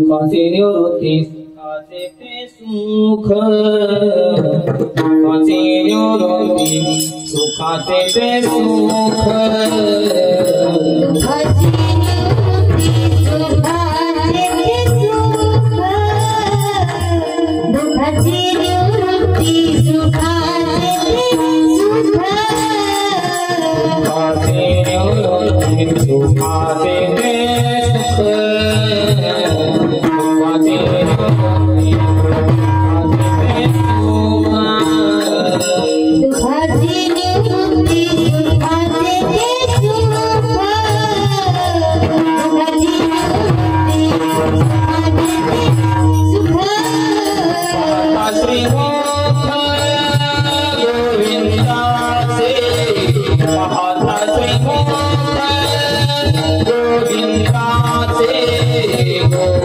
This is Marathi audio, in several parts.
दुखाचे निवृत्ती सुखाचे ते सुख दुखाचे निवृत्ती सुखाचे ते सुख Ram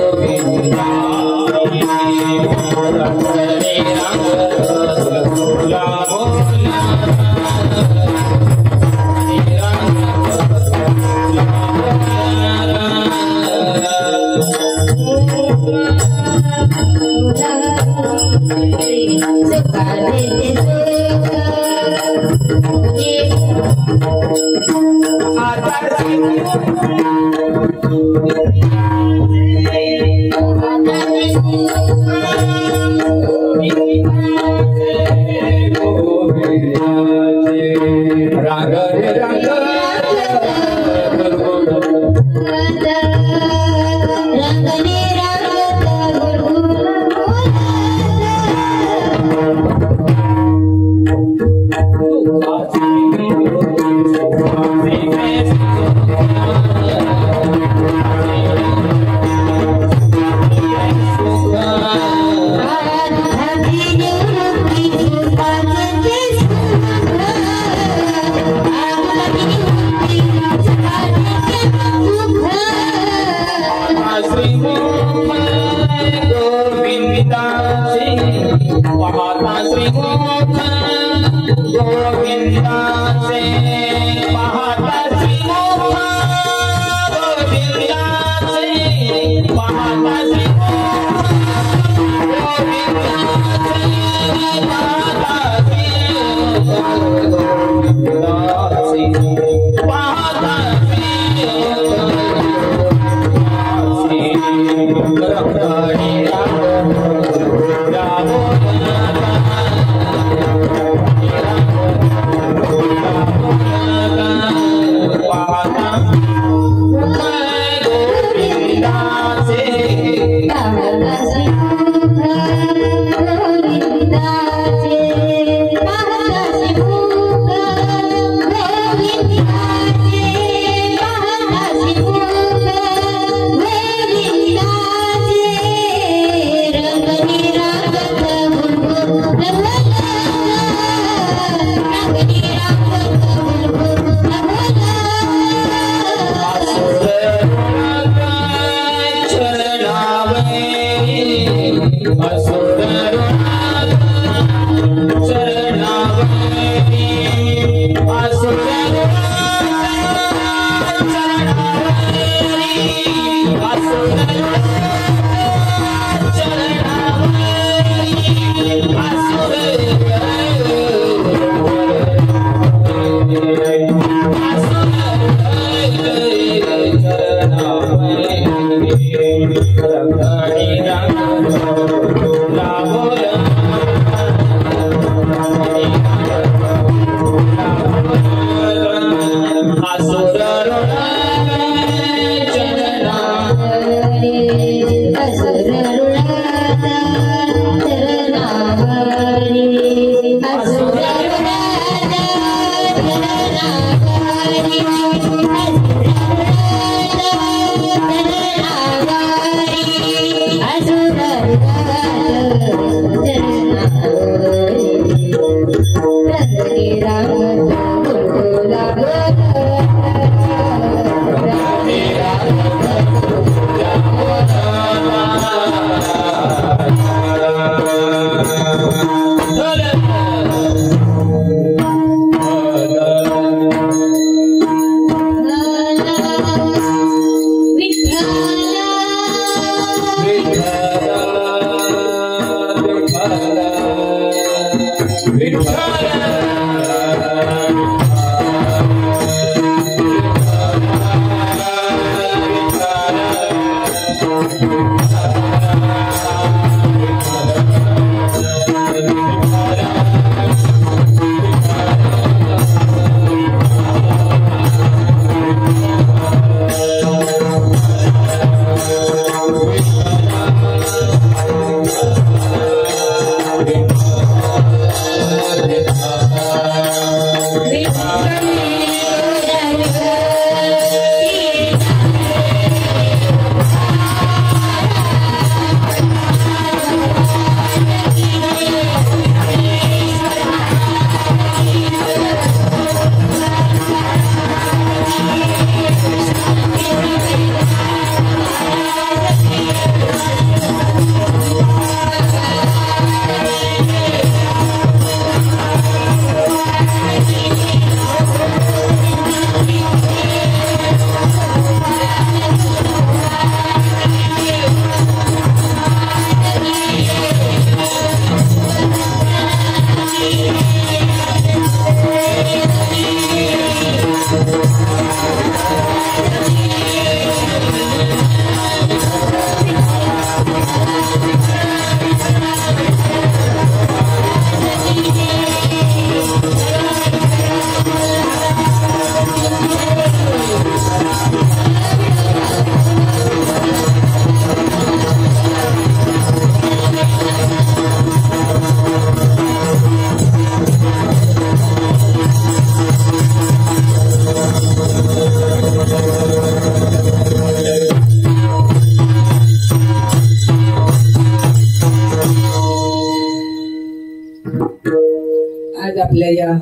आपल्या या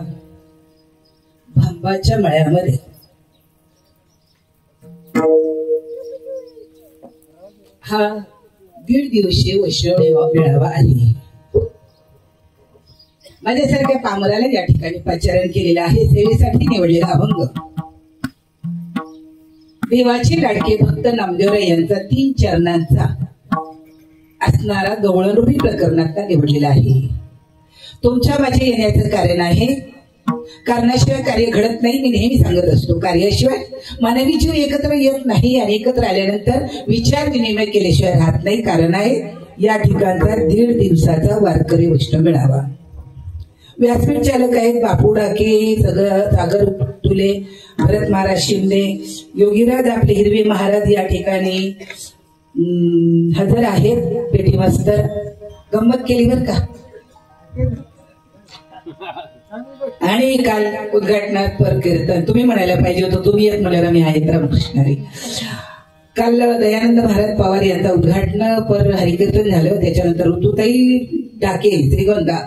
भांबाच्या मळ्यामध्ये हा 1.5 दिवसीय वैष्णव मेळावा आहे. माझ्यासारख्या पामराला या ठिकाणी पाचारण केलेलं आहे. सेवेसाठी निवडलेला अभंग देवाचे लाडके भक्त नामदेवराय यांचा 3 चरणांचा असणारा गवळणरूपी प्रकरणात निवडलेला आहे. तुमच्या माझ्या येण्याचं कारण आहे. कारणाशिवाय कार्य घडत नाही. मी नेहमी सांगत असतो, कार्याशिवाय मानवी जीव एकत्र येत नाही आणि एकत्र आल्यानंतर विचार विनिमय केल्याशिवाय राहत नाही. कारण आहे या ठिकाणचा 1.5 दिवसाचा वारकरी वैष्णव मेळावा. व्यासपीठ चालक आहेत बापू डाके, सागर तुले, भरत महाराज शिंदे, योगीराज आपले हिरवे महाराज या ठिकाणी हजर आहेत. पेटी मास्तर गंमत केली बर का. आणि काल उद्घाटनात पर कीर्तन तुम्ही म्हणायला पाहिजे होतं, तुम्ही एक म्हणाला मी आहेत रामकृष्णारी. काल दयानंद महाराज पवार यांचा उद्घाटन पर हरिकीर्तन झालं. त्याच्यानंतर ऋतुताई डाके श्रीगोंदा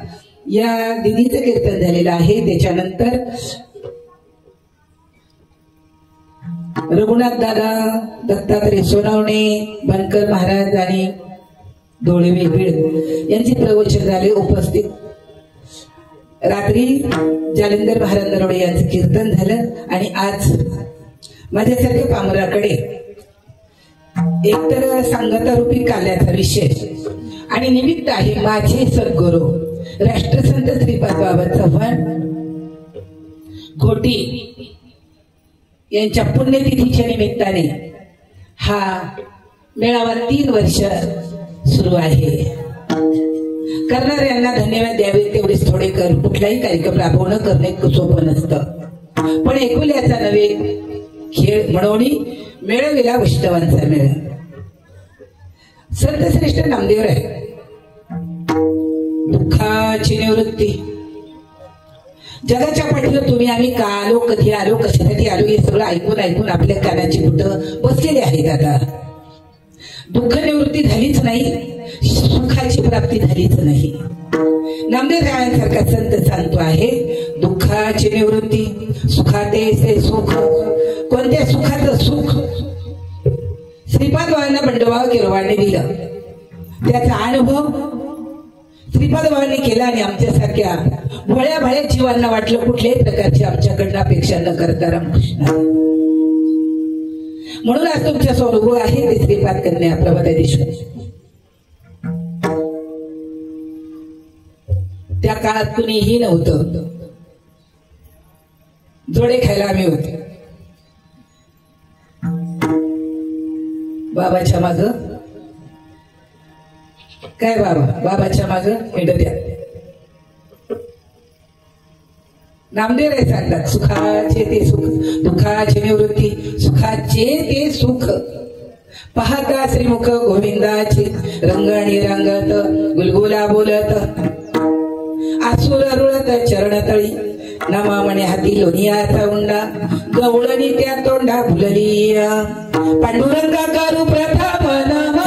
या दिदीचं कीर्तन झालेलं आहे. त्याच्यानंतर रघुनाथ दादा, दत्तात्रय सोनावणे, बनकर महाराज आणि डोळेवे बीड यांचे प्रवचन झाले. उपस्थित रात्री जालिंदर महाराज नरवडे यांचं कीर्तन झालं. आणि आज माझ्यासारख्या पामराकडे एकतर सांगतारूपी काल्याचा विशेष आणि निमित्त आहे माझे सद्गुरू राष्ट्रसंत श्रीपाद बाबा चव्हाण घोटी यांच्या पुण्यतिथीच्या निमित्ताने हा मेळावा 3 वर्ष सुरू आहे. करणाऱ्यांना धन्यवाद द्यावे तेवढेच थोडे कर. कुठलाही कार्यक्रम राबवणं करणे सोपं नसतं. पण ऐकूल्याचा नव्हे खेळ म्हणवणी मेळविला वैष्णवांचा मेळ. संतश्रेष्ठ नामदेवराय दुःखाची निवृत्ती. जगाच्या पाठीवर तुम्ही आम्ही का आलो, कधी आलो, कशासाठी आलो हे सगळं ऐकून ऐकून आपल्या कानाची बुटं बसलेली आहेत. आता दुःख निवृत्ती झालीच नाही, सुखाची प्राप्ती झालीच नाही. नामदेवरायांसारखा संत सांगतो आहे दुःखाची निवृत्ती सुखाते सुख. कोणत्या सुखाचं सुख श्रीपाद बाबांना बंडोबा गिरवाने दिलं. त्याचा अनुभव श्रीपाद बाबांनी केला आणि आमच्यासारख्या भोळ्या भाळ्या जीवांना वाटलं कुठल्याही प्रकारची आमच्याकडनं अपेक्षा न करता रामकृष्ण. म्हणून आज तुमच्या अनुभव आहे ते श्रीपाद कन्या प्रभात देशमुख. त्या काळात कुणीही नव्हतं. जोडे खायला आम्ही होतो. बाबाच्या माग काय बाबाच्या माग हिंडत्या. नामदेवराय सांगतात सुखाचे ते सुख, दुःखाची निवृत्ती, सुखाचे ते सुख. पाहता श्रीमुख गोविंदाची रंगणी रंगत गुलगुला बोलत. आसुर रुळत चरणतळी नमा म्हणे हाती लोणियाचा उंडा. गवळणी त्या तोंडा फुलली पांडुरंगा करू प्रथम नम.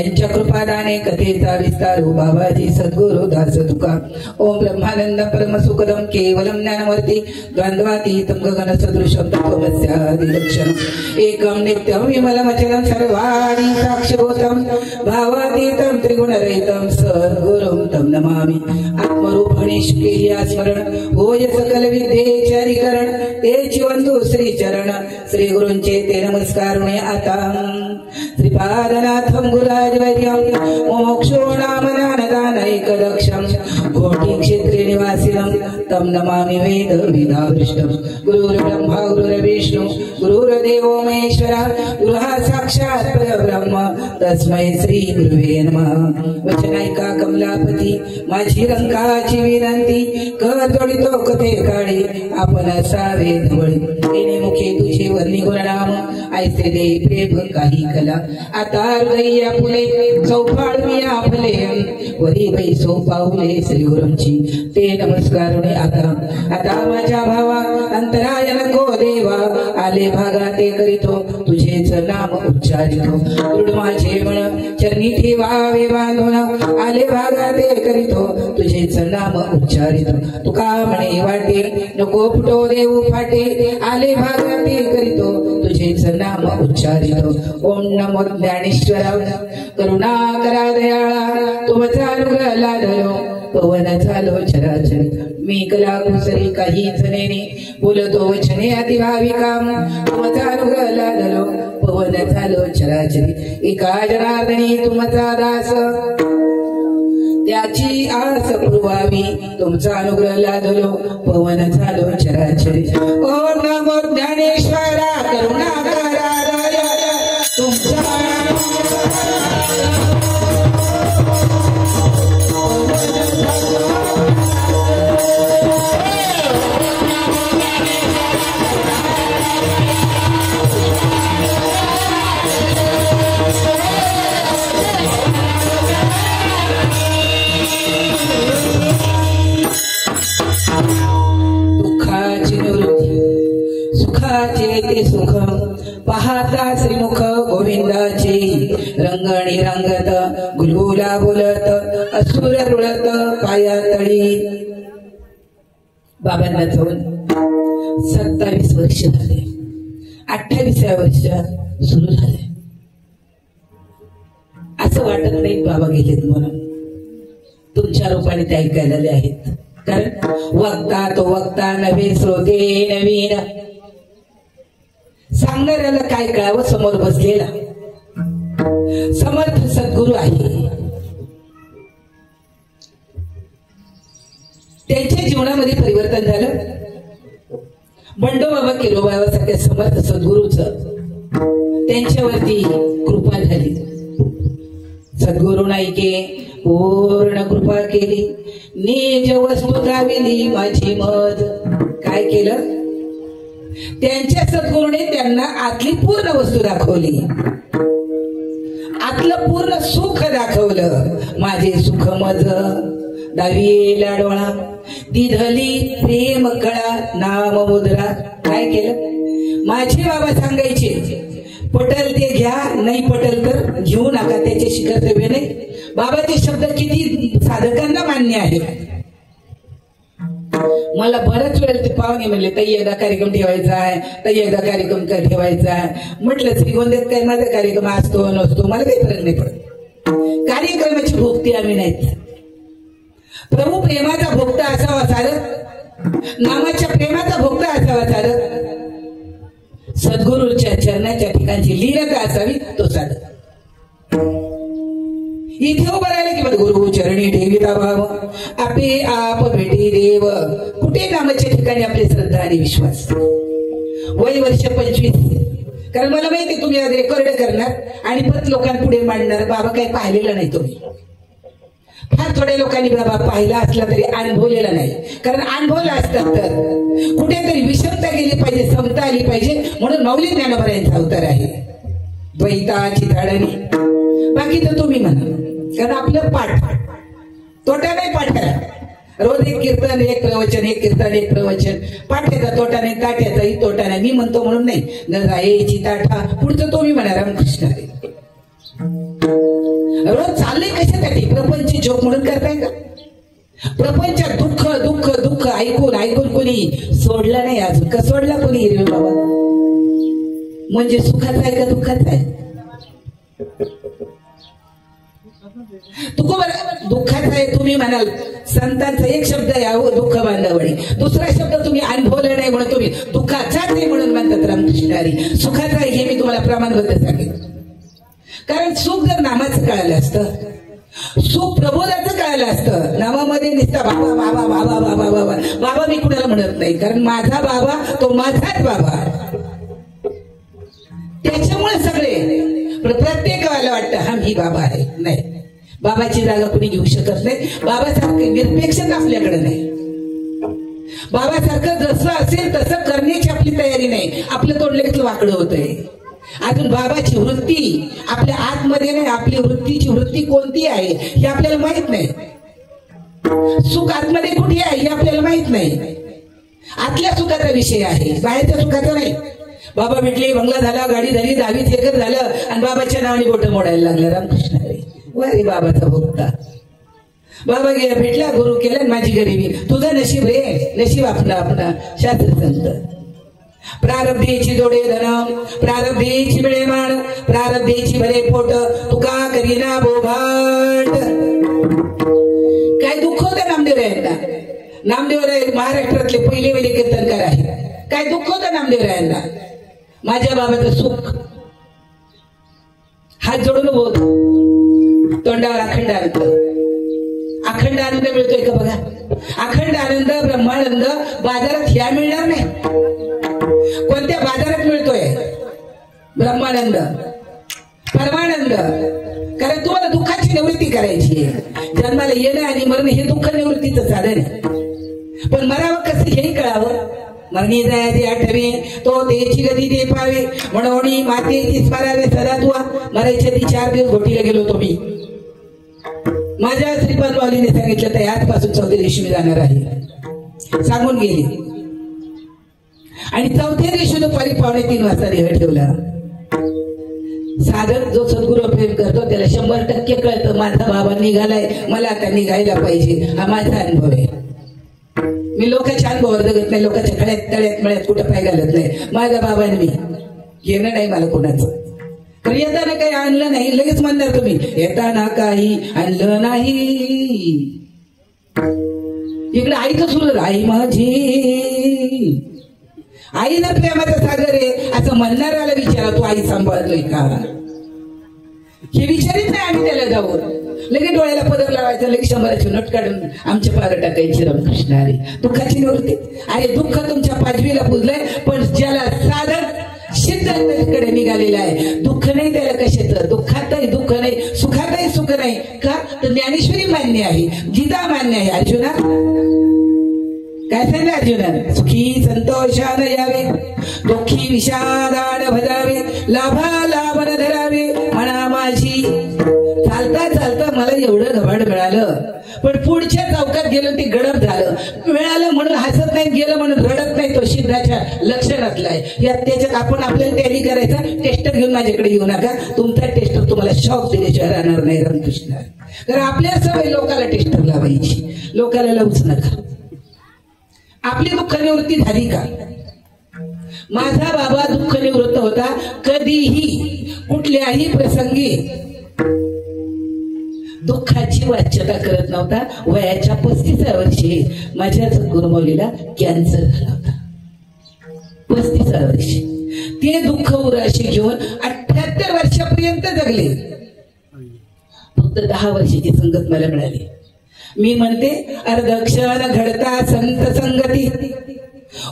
त्यांच्या कृपादाने कथेचा विस्तार बाबाजी सद्गुरु दास तुका. ओम ब्रह्मानंद परम सुखदम केवलम ज्ञानवर्ती द्वंद्वातीतम गगन सदृशम तत्वमस्यादिलक्षणम एकम नित्यम विमलमचलम सर्वाणि साक्षिभूतम भावातीतम त्रिगुणरहितम सद्गुरुम तम नमामि. आत्मरूपणेश केली स्मरण होय सकल विद्येचे हरिकरण तेची वंदू श्री चरण श्री गुरूंचे ते नमस्कार आता. श्रीपादनाथम गुराजवैर्यम मोक्षो नाम ज्ञानदानैकदक्षम कोटि क्षेत्रे निवासिनम तम नमामि वेद वेदावृष्टम. गुरुर्ब्रह्मा गुरुर्विष्णु गुरुर्देवो महेश्वरा गुरुः साक्षात् परब्रह्म तस्मै श्री गुरुवे नमः. वचनायका कमलापती माझी रंकाची विनंती कर जोडितो कथे काळी आपण असावे धवळी. येणे मुखे तुझे वर्णी गुणनाम ऐसे दे प्रेम काही कला. आता हृदया फुले चौफाळ मी आपले वरी बैसो पाऊले श्री गुरुंची ते नमस्कार आता. आता माझ्या भावा अंतराय नको देवा आले भागा ते करीतो तुझेच नाम उच्चारितो. दृढ माझे मन चरणी ठेवावे बांधून आले भागा ते करीतो तुझेच नाम उच्चारितो. तुका म्हणे वाटे नको फुटो देऊ फाटे आले भागा ते करीतो तुझेच नाम उच्चारितो. ओम नमो ज्ञानेश्वरा करुणा करा दयाळा तुमचा अनुग्रह लादलो पवन झालो चराचरी. मी कला कुसरी काही जनेने बोलतो वचने अतिभाविका तुमचा अनुग्रह लादलो पवन झालो चराचरी. एका जनार्दनी तुमचा दास त्याची आस पुरवावी तुमचा अनुग्रह लादलो पवन झालो चराचरी. ओम नमो ज्ञानेश्वरा करुणा करा दयाळा तुमचा सुख पाहता श्रीमुख गोविंदाची रंगणी रंगत गुलगुला बोलत असुर रुळत पायातळी. बाबांना जाऊन 27 वर्ष झाले. 28व्या वर्षात सुरू झाले. असं वाटत नाही बाबा गेलेत म्हणून. तुमच्या रूपाने ते ऐकायला आले आहेत. कारण वक्ता तो वक्ता नवे श्रोते नवीन सांगणाऱ्याला काय कळावं समोर बसलेला समर्थ सद्गुरु आहे. त्यांच्या जीवनामध्ये परिवर्तन झालं. बंडोबाबा केलोबाबा सारख्या समर्थ सद्गुरूच त्यांच्यावरती कृपा झाली. सद्गुरु नाईके पूर्ण कृपा केली. निज वस्तू दाविली माझी मज. काय केलं त्यांच्या सद्गुरूने त्यांना आतली पूर्ण वस्तू दाखवली. आतलं पूर्ण सुख दाखवलं. माझे सुख मज दाविला डोळा दिधली प्रेम कळा नाम मुद्रा. काय केलं माझे बाबा सांगायचे पटल ते घ्या नाही पटल तर घेऊ नका त्याच्याशी कर्तव्य नाही. बाबाचे शब्द किती साधकांना मान्य आहे. मला बऱ्याच वेळेला ते पाहुणे म्हणले ताई एकदा कार्यक्रम ठेवायचा आहे ताई एकदा कार्यक्रम ठेवायचा आहे. म्हटलं श्रीगोंद्यात काय माझा कार्यक्रम असतो नसतो मला काही फरक नाही पडत. कार्यक्रमाची भोगती आम्ही नाहीत. प्रभू प्रेमाचा भोगता असावा सारं. नामाच्या प्रेमाचा भोगता असावा सारं. सद्गुरूच्या चरणाच्या ठिकाणची लीनता असावी तो साधक. इथे उभं राहिलं की गुरु चरणी ठेविता भाव आपे आप भेटी देव. कुठे नामाच्या ठिकाणी आपली श्रद्धा आणि विश्वास. वय वर्ष 25. कारण मला माहिती तुम्ही आज रेकॉर्ड करणार आणि परत लोकांपुढे मांडणार. बाबा काही पाहिलेलं नाही तुम्ही. फार थोड्या लोकांनी बाबा पाहिला असला तरी अनुभवलेला नाही. कारण अनुभवला असतात तर कुठेतरी विषमता गेली पाहिजे समता आली पाहिजे. म्हणून माऊली ज्ञानोबा अवतार आहे. द्वैताची धाडणी बाकी तर तुम्ही म्हणा. कारण आपलं पाठ तोटा नाही. पाठ करा रोज एक कीर्तन एक प्रवचन एक कीर्तन एक प्रवचन. पाठ्याचा तोटा नाही ताट्याचाही तोटा नाही. मी म्हणतो म्हणून नाही. गंगा यायची ताठा पुढचं तुम्ही म्हणा रामकृष्ण. रोज चालले कशासाठी? प्रपंच जोक म्हणून करताय का? प्रपंचात दुःख दुःख दुःख ऐकून ऐकून कोणी सोडला नाही अजून का? सोडला कोणी हिरवे बाबा? म्हणजे सुखाचा आहे का दुःखाचा आहे? दुःखाचा आहे तुम्ही म्हणाल. संतांचा एक शब्द आहे दुःख बांधवणी, दुसरा शब्द तुम्ही अनुभवला नाही म्हणून तुम्ही दुःखाचाच आहे म्हणून म्हणतात रामकृष्ण हरी. सुखाचा आहे हे मी तुम्हाला प्रमाणबद्ध सांगेन. कारण सुख जर नामाचं कळालं असतं, सुख प्रबोधाचं कळालं असतं. नावामध्ये नुसता बाबा बाबा बाबा बाबा बाबा बाबा मी कुणाला म्हणत नाही, कारण माझा बाबा तो माझाच बाबा. त्याच्यामुळे सगळे प्रत्येकाला वाटतं हा मी बाबा आहे. नाही, बाबाची जागा कुणी घेऊ शकत नाही. बाबासारखं निरपेक्षता आपल्याकडे नाही. बाबासारखं जसं असेल तसं करण्याची आपली तयारी नाही. आपलं तोंड लगेच वाकडं होतंय. अजून बाबाची वृत्ती आपल्या आतमध्ये नाही. आपली वृत्तीची वृत्ती कोणती आहे हे आपल्याला माहित नाही. सुख आतमध्ये कुठे आहे हे आपल्याला माहित नाही. आतल्या सुखाचा विषय आहे, बाहेरच्या सुखाचा नाही. बाबा भेटले, बंगला झाला, गाडी झाली, 10 एकर झालं आणि बाबाच्या नावाने बोट मोडायला लागलं. रामकृष्ण हरी. रे बाबाचा भक्ता. बाबा गेला, भेटला, गुरु केला, माझी गरिबी. तुझं नशीब रे, नशीब आपला शास्त्र संत. प्रारब्धेची जोडे धन, प्रारब्धेची मिळे मान, प्रारब्धेची भरे पोट, तुका करीना बोभाट. काय दुःख होतं नामदेव रायांना? नामदेव राय महाराष्ट्रातले पहिले कीर्तनकार आहे. काय दुःख होतं नामदेव रायांना? माझ्या बाबाचं सुख. हात जोडून बोल, तोंडावर अखंड आनंद. अखंड आनंद मिळतोय का बघा? अखंड आनंद, ब्रह्मानंद बाजारात ह्या मिळणार नाही. कोणत्या बाजारात मिळतोय? ब्रह्मानंद, परमानंद. कारण तुम्हाला दुःखाची निवृत्ती करायची आहे. जन्माला येणं आणि मरण हे दुःख निवृत्तीचं साधन आहे. पण मरावं कसं हेही कळावं. मरणी जायचे आठवे तो त्याची गती ते पावे, म्हणून मातेची स्मरावे सदा तुआ. मरायच्या ती 4 दिवस घोटीला गेलो होतो मी. माझ्या श्रीपाद माऊलीने सांगितलं तर आजपासून 4थ्या दिवशी मी जाणार आहे सांगून गेली. आणि 4थ्या दिवशी दुपारी 2:45 वाजता देह ठेवला. साधक जो सद्गुरू प्रेम करतो त्याला 100% कळतं माझा बाबा निघालाय, मला आता निघायला पाहिजे. हा माझा अनुभव आहे. मी लोकांच्या अनुभवावर जगत नाही, लोकांच्या खळ्यात तळ्यात मळ्यात कुठं पाय घालत नाही. माझा बाबाने मी घेणं नाही मला कोणाचं. तर येताना काही आणलं नाही लगेच म्हणणार तुम्ही, येताना काही आणलं नाही. इकडे आईचं सुरू, आई माझी. आई जर प्रेमाचा सागर आहे असं म्हणणाऱ्याला विचारा तू आई सांभाळतोय का? हे विचारित नाही आम्ही त्याला जाऊन. लगेच डोळ्याला पदर लावायचं, लगेच 100ची नोट काढून आमच्या पार टाकायची. रामकृष्ण हरी. दुःखाची निवृत्ती. अरे दुःख तुमच्या पाजवीला पुजलंय, पण ज्याला साधक सिद्धांताकडे निघालेला आहे दुःख नाही त्याला कशाचं. दुःखातही दुःख नाही, सुखातही सुख नाही. का तर ज्ञानेश्वरी मान्य आहे, गीता मान्य आहे. अर्जुना काय सांगितलं अर्जुना? सुखी संतोषान यावे, दुःखी विषादान भजावे, लाभा लाभन धरावे म्हणा माझी. चालता चालता मला एवढं घबाड मिळालं, पण पुढच्या चौकात गेलो ते गडप झालं. मिळालं म्हणून हसत नाही, गेलं म्हणून रडत नाही. तो सिद्धाच्या लक्षणातला आहे. या त्याच्यात आपण आपल्याला टॅली करायचा. टेस्टर घेऊन माझ्याकडे येऊ नका. तुमचा टेस्टर तुम्हाला शॉक दिल्याशिवाय राहणार नाही. रामकृष्ण. कारण आपल्या सवय लोकाला टेस्टर लावायची, लोकाला लावूच नका. आपली दुःख निवृत्ती झाली का? माझा बाबा दुःख निवृत्त होता. कधीही कुठल्याही प्रसंगी दुःखाची वाच्यता करत नव्हता. वयाच्या 35व्या वर्षी माझ्या गुरुमौलीला कॅन्सर झाला होता. 35व्या वर्षी ते दुःख उराशी घेऊन 78 वर्षापर्यंत जगले. फक्त 10 वर्षाची संगत मला मिळाली. मी म्हणते अर्धक्षण घडता संत संगती,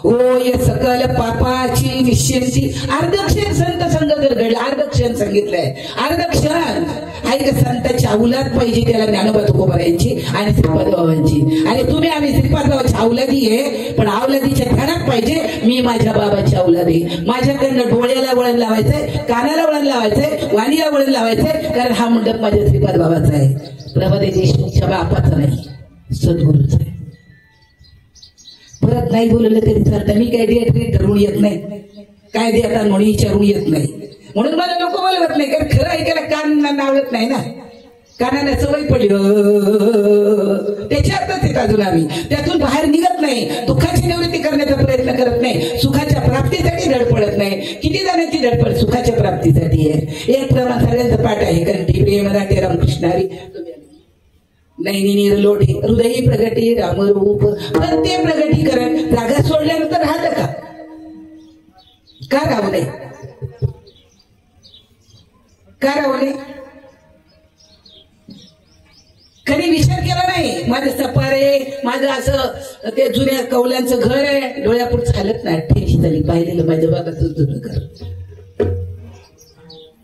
ओय सकल पापाची निश्चिंती. अर्धक्षण संत संगत जर घडलं, अर्धक्षण सांगितलंय. अर्धक्षण ऐक, संतांची अवलाद पाहिजे त्याला ज्ञानोबा तुकोबारायांची आणि श्रीपाद बाबांची. आणि तुम्ही आम्ही श्रीपाद बाबाची अवलादी आहे, पण अवलादीच्या ध्यानात पाहिजे मी माझ्या बाबाची अवलादी. माझ्याकडनं डोळ्याला वळण लावायचंय, कानाला वळण लावायचंय, वाणीला वळण लावायचंय. कारण हा मंडप माझ्या श्रीपाद बाबाचा आहे, प्रभादेव देशमुखच्या बापाचा नाही, सद्गुरूचा आहे. परत नाही बोललं तरी चालतं. मी काय दे ठरवून येत नाही, काय देता म्हणून विचारून येत नाही. म्हणून मला नको बोलवत नाही, कारण खरं ऐकायला कान नावत नाही ना. कानाला सवय पडली त्याच्यातच येत अजून आम्ही त्यातून बाहेर निघत नाही, दुःखाची निवृत्ती करण्याचा प्रयत्न करत नाही, सुखाच्या प्राप्तीसाठी धडपडत नाही. किती जणांची धडपड सुखाच्या प्राप्तीसाठी आहे. एक प्रमाण सगळ्यांचा पाठ आहे कंठी प्रिय मराठी रामकृष्णारी नैनी निर्लोटे हृदयी प्रगटी रामरूप प्रत्येक प्रगटीकरण. जागा सोडल्यानंतर राहतं का राहू नये, का राहू नये. कधी विचार केला नाही माझं सपार आहे, माझं असं ते जुन्या कौल्यांचं घर आहे, डोळ्यापुढे चालत नाही. 88 झाली पाहिलेलं माझ्या बाबाचं जुनं घर.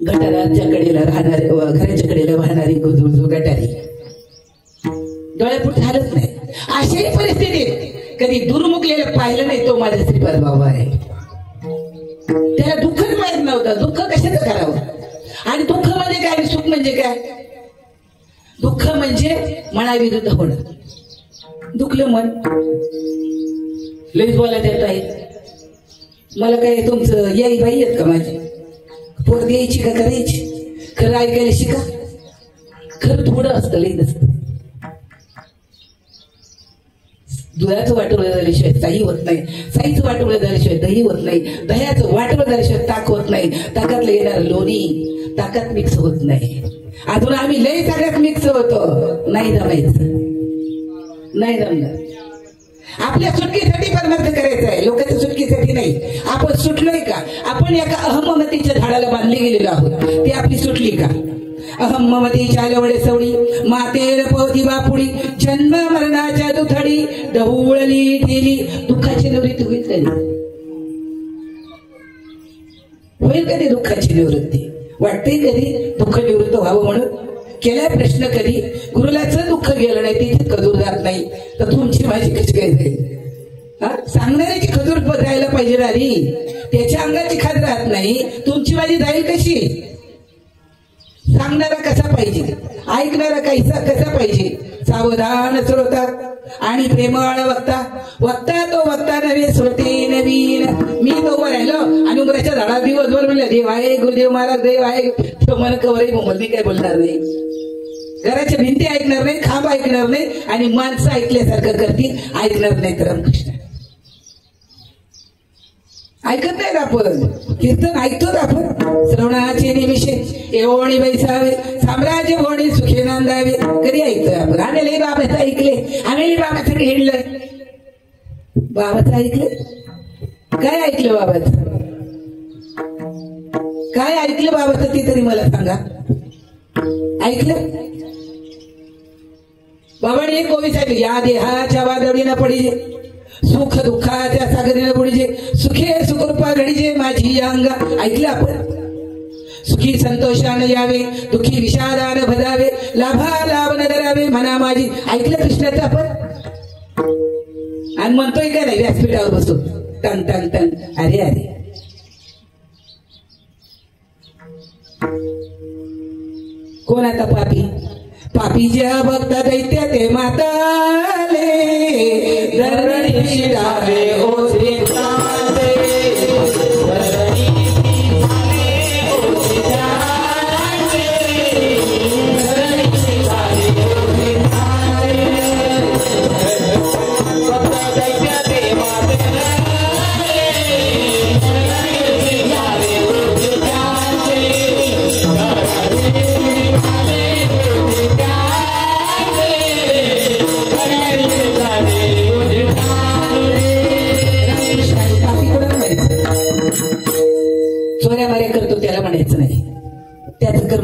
गटाराच्या कडेला राहणारे घराच्या कडेला वाहणारी गुजू गटारी डोळ्यापुढे झालंच नाही. अशाही परिस्थितीत कधी दुर्मुखलेलं पाहिलं नाही तो माझा श्रीपाद बाबा आहे. त्याला दुःखच माहित नव्हतं दुःख कशाचं करावं. आणि दुःख म्हणजे काय, सुख म्हणजे काय. दुःख म्हणजे मनाविरुद्ध होणं. दुखलं मन लईच बोलायला देत आहे. मला काय तुमचं याई बाई आहेत का माझी, पोर द्यायची का करायची, खरं ऐकायला शिका. खरं थोडं असतं लई नसतं. दुधाचं वाटोळं झाल्याशिवाय साई होत नाही, साईचं वाटोळं झाल्याशिवाय दही होत नाही, दह्याचं वाटोळं झाल्याशिवाय ताक होत नाही, ताकातलं येणार लोणी ताकात मिक्स होत नाही. अजून आम्ही लय सगळ्यात मिक्स होतो, नाही जमायचं, नाही जमलं. आपल्या सुटकीसाठी परमार्थ करायचा आहे, लोकांच्या सुटकीसाठी नाही. आपण सुटलोय का, आपण एका अहममतीच्या झाडाला बांधले गेलेलो आहोत, ती आपली सुटली का. अहममतीच्या लवडे सवडी मातेर पवती बापुडी जन्म मरणाच्या दुथडी ढवळली ठेली. दुःखाची निवृत्ती होईल कधी, होईल कधी दुःखाची निवृत्ती. वाटते कधी दुःख निवृत्त व्हावं म्हणून. केलाय प्रश्न कधी. गुरुलाचं दुःख गेलं नाही तिथे खजूर जात नाही तर तुमची माझी कशी काय जाईल. सांगणाऱ्याची खजूर जायला पाहिजे नारी, त्याच्या अंगाची खात राहत नाही, तुमची माझी जाईल कशी. सांगणारा कसा पाहिजे, ऐकणारा कसा पाहिजे. सावधान श्रोता आणि प्रेमळ वक्ता. वक्ता तो वक्ता नव्हे श्रोते नवीन. मी तो उभं राहिलो आणि उमराच्या झाडात दिवसभर म्हणलं देव आहे गुरुदेव महाराज देव आहे, तो मन कवरही मी काय बोलणार नाही. घराच्या भिंती ऐकणार नाही, खांब ऐकणार नाही आणि माणसं ऐकल्यासारखं करतील, ऐकणार नाही. तर रामकृष्ण ऐकत नाही आपण, कीर्तन ऐकतोच आपण. श्रवणाचे निमिषे एवढी बैसावे साम्राज्य होणे सुखे नांदावे. कधी ऐकतोय आपण. आम्ही बाबाचं ऐकले, आम्ही बाबाचं हिंडलोय. बाबाचं ऐकलं, काय ऐकलं बाबाचं, काय ऐकलं बाबाचं ते तरी मला सांगा. ऐकलं बाबाने एक गोवी सांगितली, या देहाच्या वादळी न पडिजे, सुख दुःखाच्या सागरीला बुडीजे, सुखे सुखरूपा घडीजे माझी अंगा. ऐकलं आपण. सुखी संतोषानं यावे, दुःखी विषादानं भजावे, लाभा लाभ न धरावे म्हणा माझी. ऐकलं कृष्णाचं आपण. आणि म्हणतोय का नाही व्यासपीठावर बसून टन टन टन. अरे अरे कोण आता पापी. पापी ज्या भक्ता दैत्य ते माताले धरणी शिरावे ओ सीताले.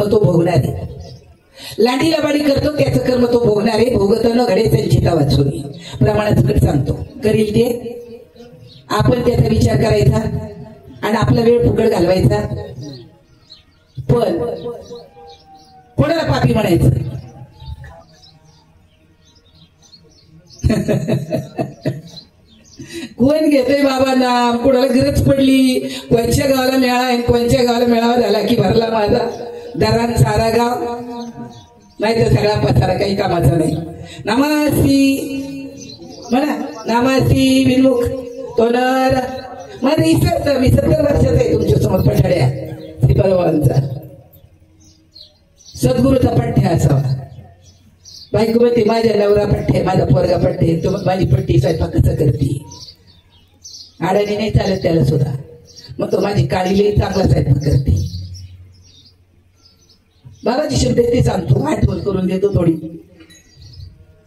तो भोगणार आहे. लांडी लबाडी करतो त्याचं कर्म तो भोगणार आहे. भोगत न घडे संचिता वाचून प्रमाणात सांगतो करील ते. आपण त्याचा विचार करायचा आणि आपला वेळ फुकट घालवायचा. पण कोणाला पापी म्हणायचं. कोण घेतोय बाबा नाम. कोणाला गरज पडली, कोणच्या गावाला मेळा, कोणच्या गावाला मेळावा झाला की भरला माझा दरान सारा गाव, नाही तर सगळा पसारा काही कामाचा नाही. नामासी म्हणा, नामासी विनमुख तोंडार. माझं मी 70 वर्षाचा आहे तुमच्या समोर पठाड्या श्रीपादवांचा. सद्गुरूचा पठ्ठ्या असावा. बायको म्हणते माझ्या नवरा पठ्ठे, माझा पोरगा पठ्ठे, तो माझी पट्टी स्वयंपाक कसं करते. आडाने नाही चालत त्याला सुद्धा. मग तो माझी काळीला चांगला स्वयंपाक करते. बाबाची शब्द ते सांगतो, आठवण करून देतो थोडी.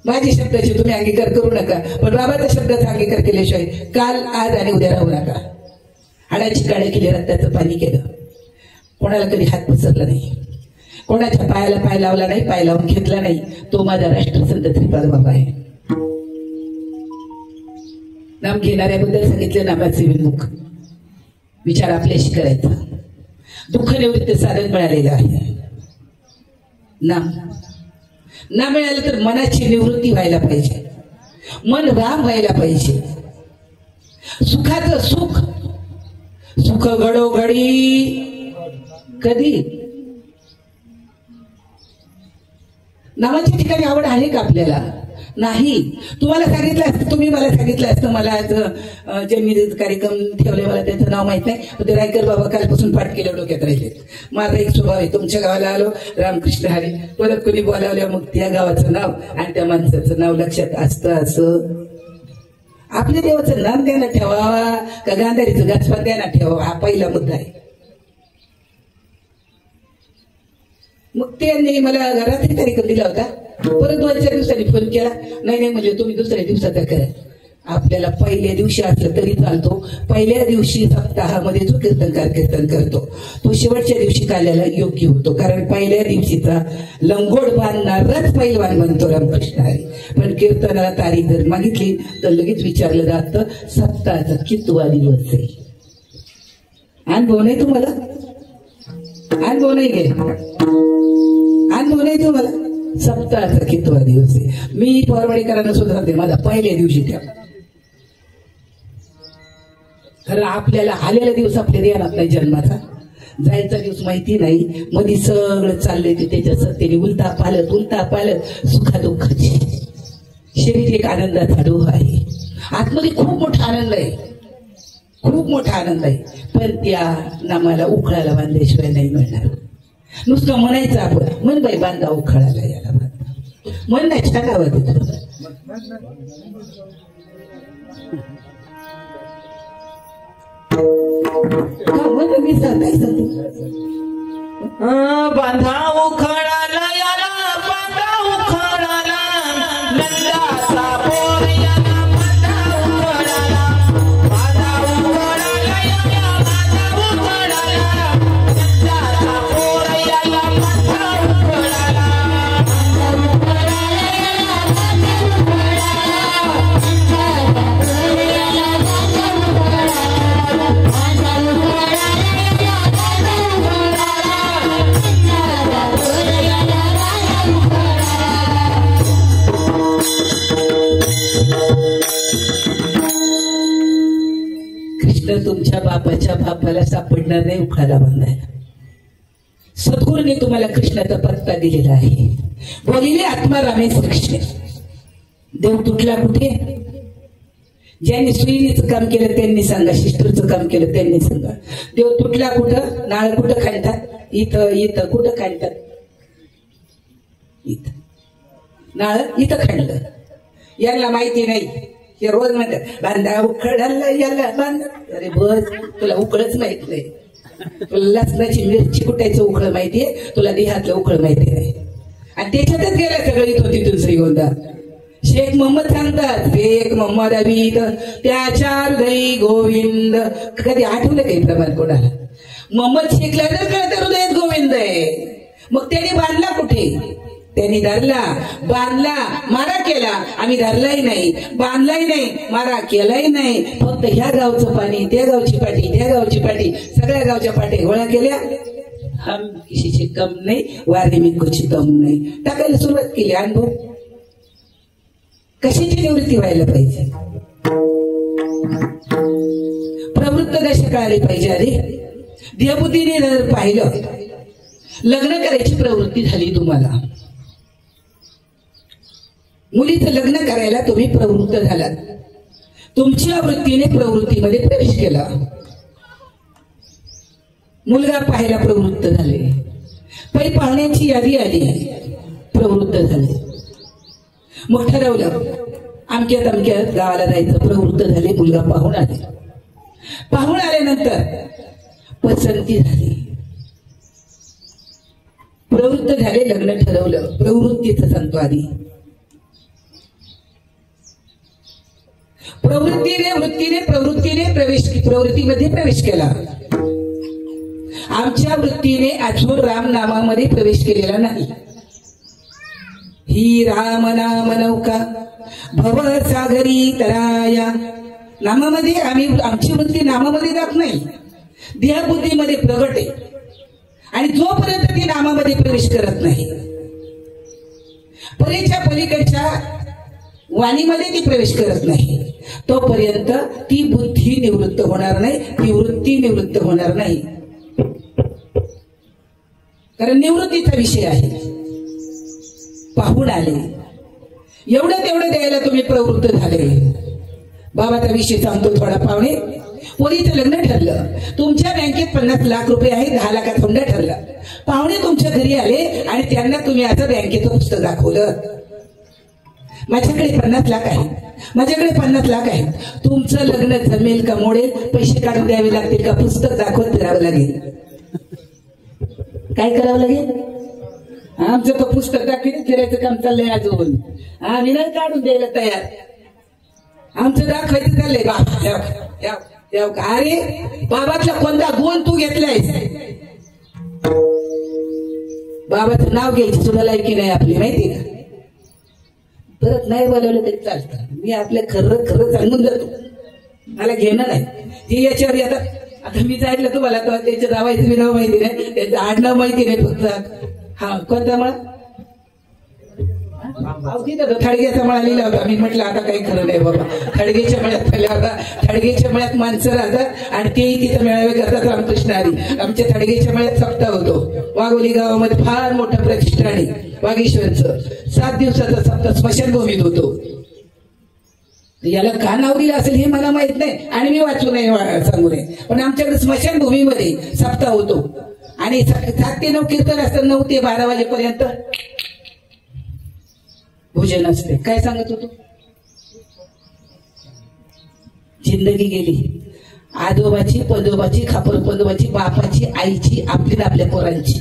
माझी शब्दाची तुम्ही अंगीकार करू नका, पण बाबाच्या शब्दाचा अंगीकार केल्याशिवाय काल आज आणि उद्या राहू नका. हाडाची काळे केली, रक्ताचं पाणी केलं, कोणाला कधी हात पसरला नाही, कोणाच्या पायाला पाय लावला नाही, पाय लावून घेतला नाही. तो माझा राष्ट्रसंत श्रीपाद बाबा आहे. नाम घेणाऱ्याबद्दल सांगितलं, नामाचे विमुख विचार आपल्याशी करायचा. दुःख निवृत्त साधन मिळालेलं आहे. नाम ना मिळालं तर मनाची निवृत्ती व्हायला पाहिजे, मन राम व्हायला पाहिजे. सुखाचं सुख, सुख घडोघडी कधी. नामाच्या ठिकाणी आवड आहे का आपल्याला? नाही. तुम्हाला सांगितलं असतं, तुम्ही मला सांगितलं असतं, मला आज जन्मदिन कार्यक्रम ठेवले, मला त्याचं नाव माहित नाही, पण ते रायकर बाबा कालपासून पाठ केलं, डोक्यात राहिले. माझा एक स्वभाव आहे, तुमच्या गावाला आलो रामकृष्ण हरी, परत कोणी बोलावल्या मग त्या गावाचं नाव आणि त्या माणसाचं नाव लक्षात असतं. असं आपल्या देवाचं नाम द्याना ठेवावा का गांधारीचं गाछपात द्याना ठेवावा, हा पहिला मुद्दा आहे. मग त्यांनी मला घरातही कार्यक्रम दिला होता, परत 2-4 दिवसांनी फोन केला. नाही म्हणजे तुम्ही दुसऱ्या दिवसाचा करा. आपल्याला पहिल्या दिवशी असलं तरी चालतो. पहिल्या दिवशी सप्ताहामध्ये जो कीर्तनकार कीर्तन करतो तो शेवटच्या दिवशी काल्याला योग्य होतो, कारण पहिल्या दिवशीचा लंगोट बांधणारच पैलवान बनतो रामकृष्ण हरी. पण कीर्तनाला तारीख जर मागितली तर लगेच विचारलं जातं सप्ताहाचा कितवा दिवस आहे. अनुभव नाही तुम्हाला? अनुभव नाही गे? अनुभव नाही तुम्हाला? सप्ताहाचा कितवा दिवस आहे. मी परवाडीकरांना सुद्धा सांगते, माझा पहिल्या दिवशी ठेवा. खरं आपल्याला आलेला दिवस आपल्या ध्यानात नाही, जन्माचा जायचा दिवस माहिती नाही. मध्ये सगळं चाललंय ते त्याच्या सत्तेने उलटा पालत सुखा दुःखाची. शरीर एक आनंदाचा डोह आहे, आतमध्ये खूप मोठा आनंद आहे, खूप मोठा आनंद आहे. पण त्या नामाला उखळाला बांधल्याशिवाय नाही मिळणार. नुसतं म्हणायचं आपण, मन बाई बांधा उखळाला, याला बांधा, मन नाही छान आवाज येतो. मी सांगायचं बांधा उखळाला, याला बांधा उखळाला, नंदाचा पोर याला बांधा उखळाला, बांधा उखळाला, याला बांधा उखळाला, नंदाचा पोर याला बांधा उखळाला. तुमच्या बापाच्या बापाला सापडणार नाही उखळाला बांधायला. सद्गुरूने तुम्हाला कृष्णाचा पत्ता दिलेला आहे. बोलिले आत्मा रामेश कृष्ण. देव तुटला कुठे? ज्यांनी सुईनीचं काम केलं त्यांनी सांगा, शिस्टरचं काम केलं त्यांनी सांगा. देव तुटला कुठं? नाळ कुठं खाणतात? इथं कुठं खाणतात? इथं नाळ इथं खाणलं. यांना माहिती नाही, हे रोज म्हणतात बांधा उखळाला, याला बांधा. अरे बस, तुला उकळच माहित नाही. तुला लसणाची मिरची कुटायचं उखळ माहितीये, तुला देहातलं उखळ माहिती नाही. आणि त्याच्यातच गेला सगळं इथं तिथून श्रीगोंदा. शेख मोहम्मद सांगतात, शेख मोहम्मद अबीद त्याच्या हृदय गोविंद. कधी आठवलं काही प्रमाण कोणाला? मोहम्मद शेखला जर कळत हृदयात गोविंद आहे, मग त्याने बांधला कुठे? त्यांनी धरला, बांधला, मारा केला. आम्ही धरलाही नाही, बांधलाही नाही, मारा केलाही नाही. फक्त ह्या गावचं पाणी, त्या गावची पाठी, त्या गावची पाठी, सगळ्या गावच्या पाठी गोळा केल्या. हम किशीची कम नाही, वारी मी कुछ कम नाही. टाकायला सुरुवात केली. अनुभव कशाची निवृत्ती व्हायला पाहिजे? प्रवृत्त दशा कळाली पाहिजे. अरे देहबुद्धीने जर पाहिलं, लग्न करायची प्रवृत्ती झाली तुम्हाला, मुलीचं लग्न करायला तुम्ही प्रवृत्त झालात, तुमच्या वृत्तीने प्रवृत्तीमध्ये प्रवेश केला. मुलगा पाहायला प्रवृत्त झाले, पै पाहुण्यांची यादी आली आहे, प्रवृत्त झाले. मग ठरवलं अमक्या तमक्या गावाला जायचं. प्रवृत्त झाले, मुलगा पाहून आले. पाहून आल्यानंतर पसंती झाली, प्रवृत्त झाले, लग्न ठरवलं. प्रवृत्तीचं सांगतो आधी. प्रवृत्तीने प्रवृत्तीमध्ये प्रवेश केला. आमच्या वृत्तीने अजून राम नामामध्ये प्रवेश केलेला नाही. ही राम नाम नौका भवसागरी तराया. नामामध्ये आमची वृत्ती नामामध्ये जात नाही, देहबुद्धीमध्ये प्रगट आहे. आणि जोपर्यंत ती नामामध्ये प्रवेश करत नाही, परीच्या पलीकडच्या वाणीमध्ये ती प्रवेश करत नाही, तोपर्यंत ती बुद्धी निवृत्त होणार नाही, ती वृत्ती निवृत्त होणार नाही. कारण निवृत्तीचा विषय आहे. पाहून आले, एवढं तेवढं द्यायला तुम्ही प्रवृत्त झाले. बाबाचा विषय सांगतो थोडा. पाहुणे, पोरीचं लग्न ठरलं. तुमच्या बँकेत 50 लाख रुपये आहेत, 10 लाखात हुंडा ठरला. पाहुणे तुमच्या घरी आले आणि त्यांना तुम्ही आता बँकेचं पुस्तक दाखवलं. माझ्याकडे 50 लाख आहे, माझ्याकडे 50 लाख आहेत. तुमचं लग्न जमेल का मोडेल? पैसे काढून द्यावे लागतील का? पुस्तक दाखवत फिरावं लागेल. काय करावं लागेल? आमचं तो पुस्तक दाखवून फिरायचं काम चाललंय अजून. आम्ही नाही काढून द्यायला तयार. आमचं दाखवायचं चाललंय. बाबा अरे बाबातला कोणता गुण तू घेतलायस? बाबाचं नाव घ्यायची तुला लायकी नाही आपली, माहिती का? परत नाही बोलवलं तरी चालतं. मी आपल्या खरं खरं सांगून जातो, मला घेणं नाही. ती याच्यावर येतात. आता मी जायला तुम्हाला त्याच्या नावायचं मी नाव माहिती नाही, त्याचं आडनाव माहिती नाही फक्त. हा कोणता मळा? थडग्याचा मळा लिहिला होता. मी म्हटलं आता काही खरं नाही बाबा. थडगेच्या मळ्यात पहिला होता. थडगेच्या मळ्यात माणसं राहतात आणि तेही तिथं मेळावे करतात. रामकृष्ण हरी. आमच्या थडगेच्या मळ्यात सप्ताह होतो. वाघोली गावामध्ये फार मोठं प्रतिष्ठान आहे वागीश्वरचं. 7 दिवसाचा सप्ताह स्मशानभूमीत होतो. याला का नाव दिलं असेल हे मला माहित नाही आणि मी वाचू नये सांगू नये, पण आमच्याकडे स्मशानभूमीमध्ये सप्ताह होतो. आणि 7 ते 9 कीर्तन असतं. 9 ते 12 वाजेपर्यंत भोजन असते. काय सांगत होतो? जिंदगी गेली. आजोबाची, पदोबाची, खापर पदोबाची, बापाची, आईची, आपली आपल्या पोरांची.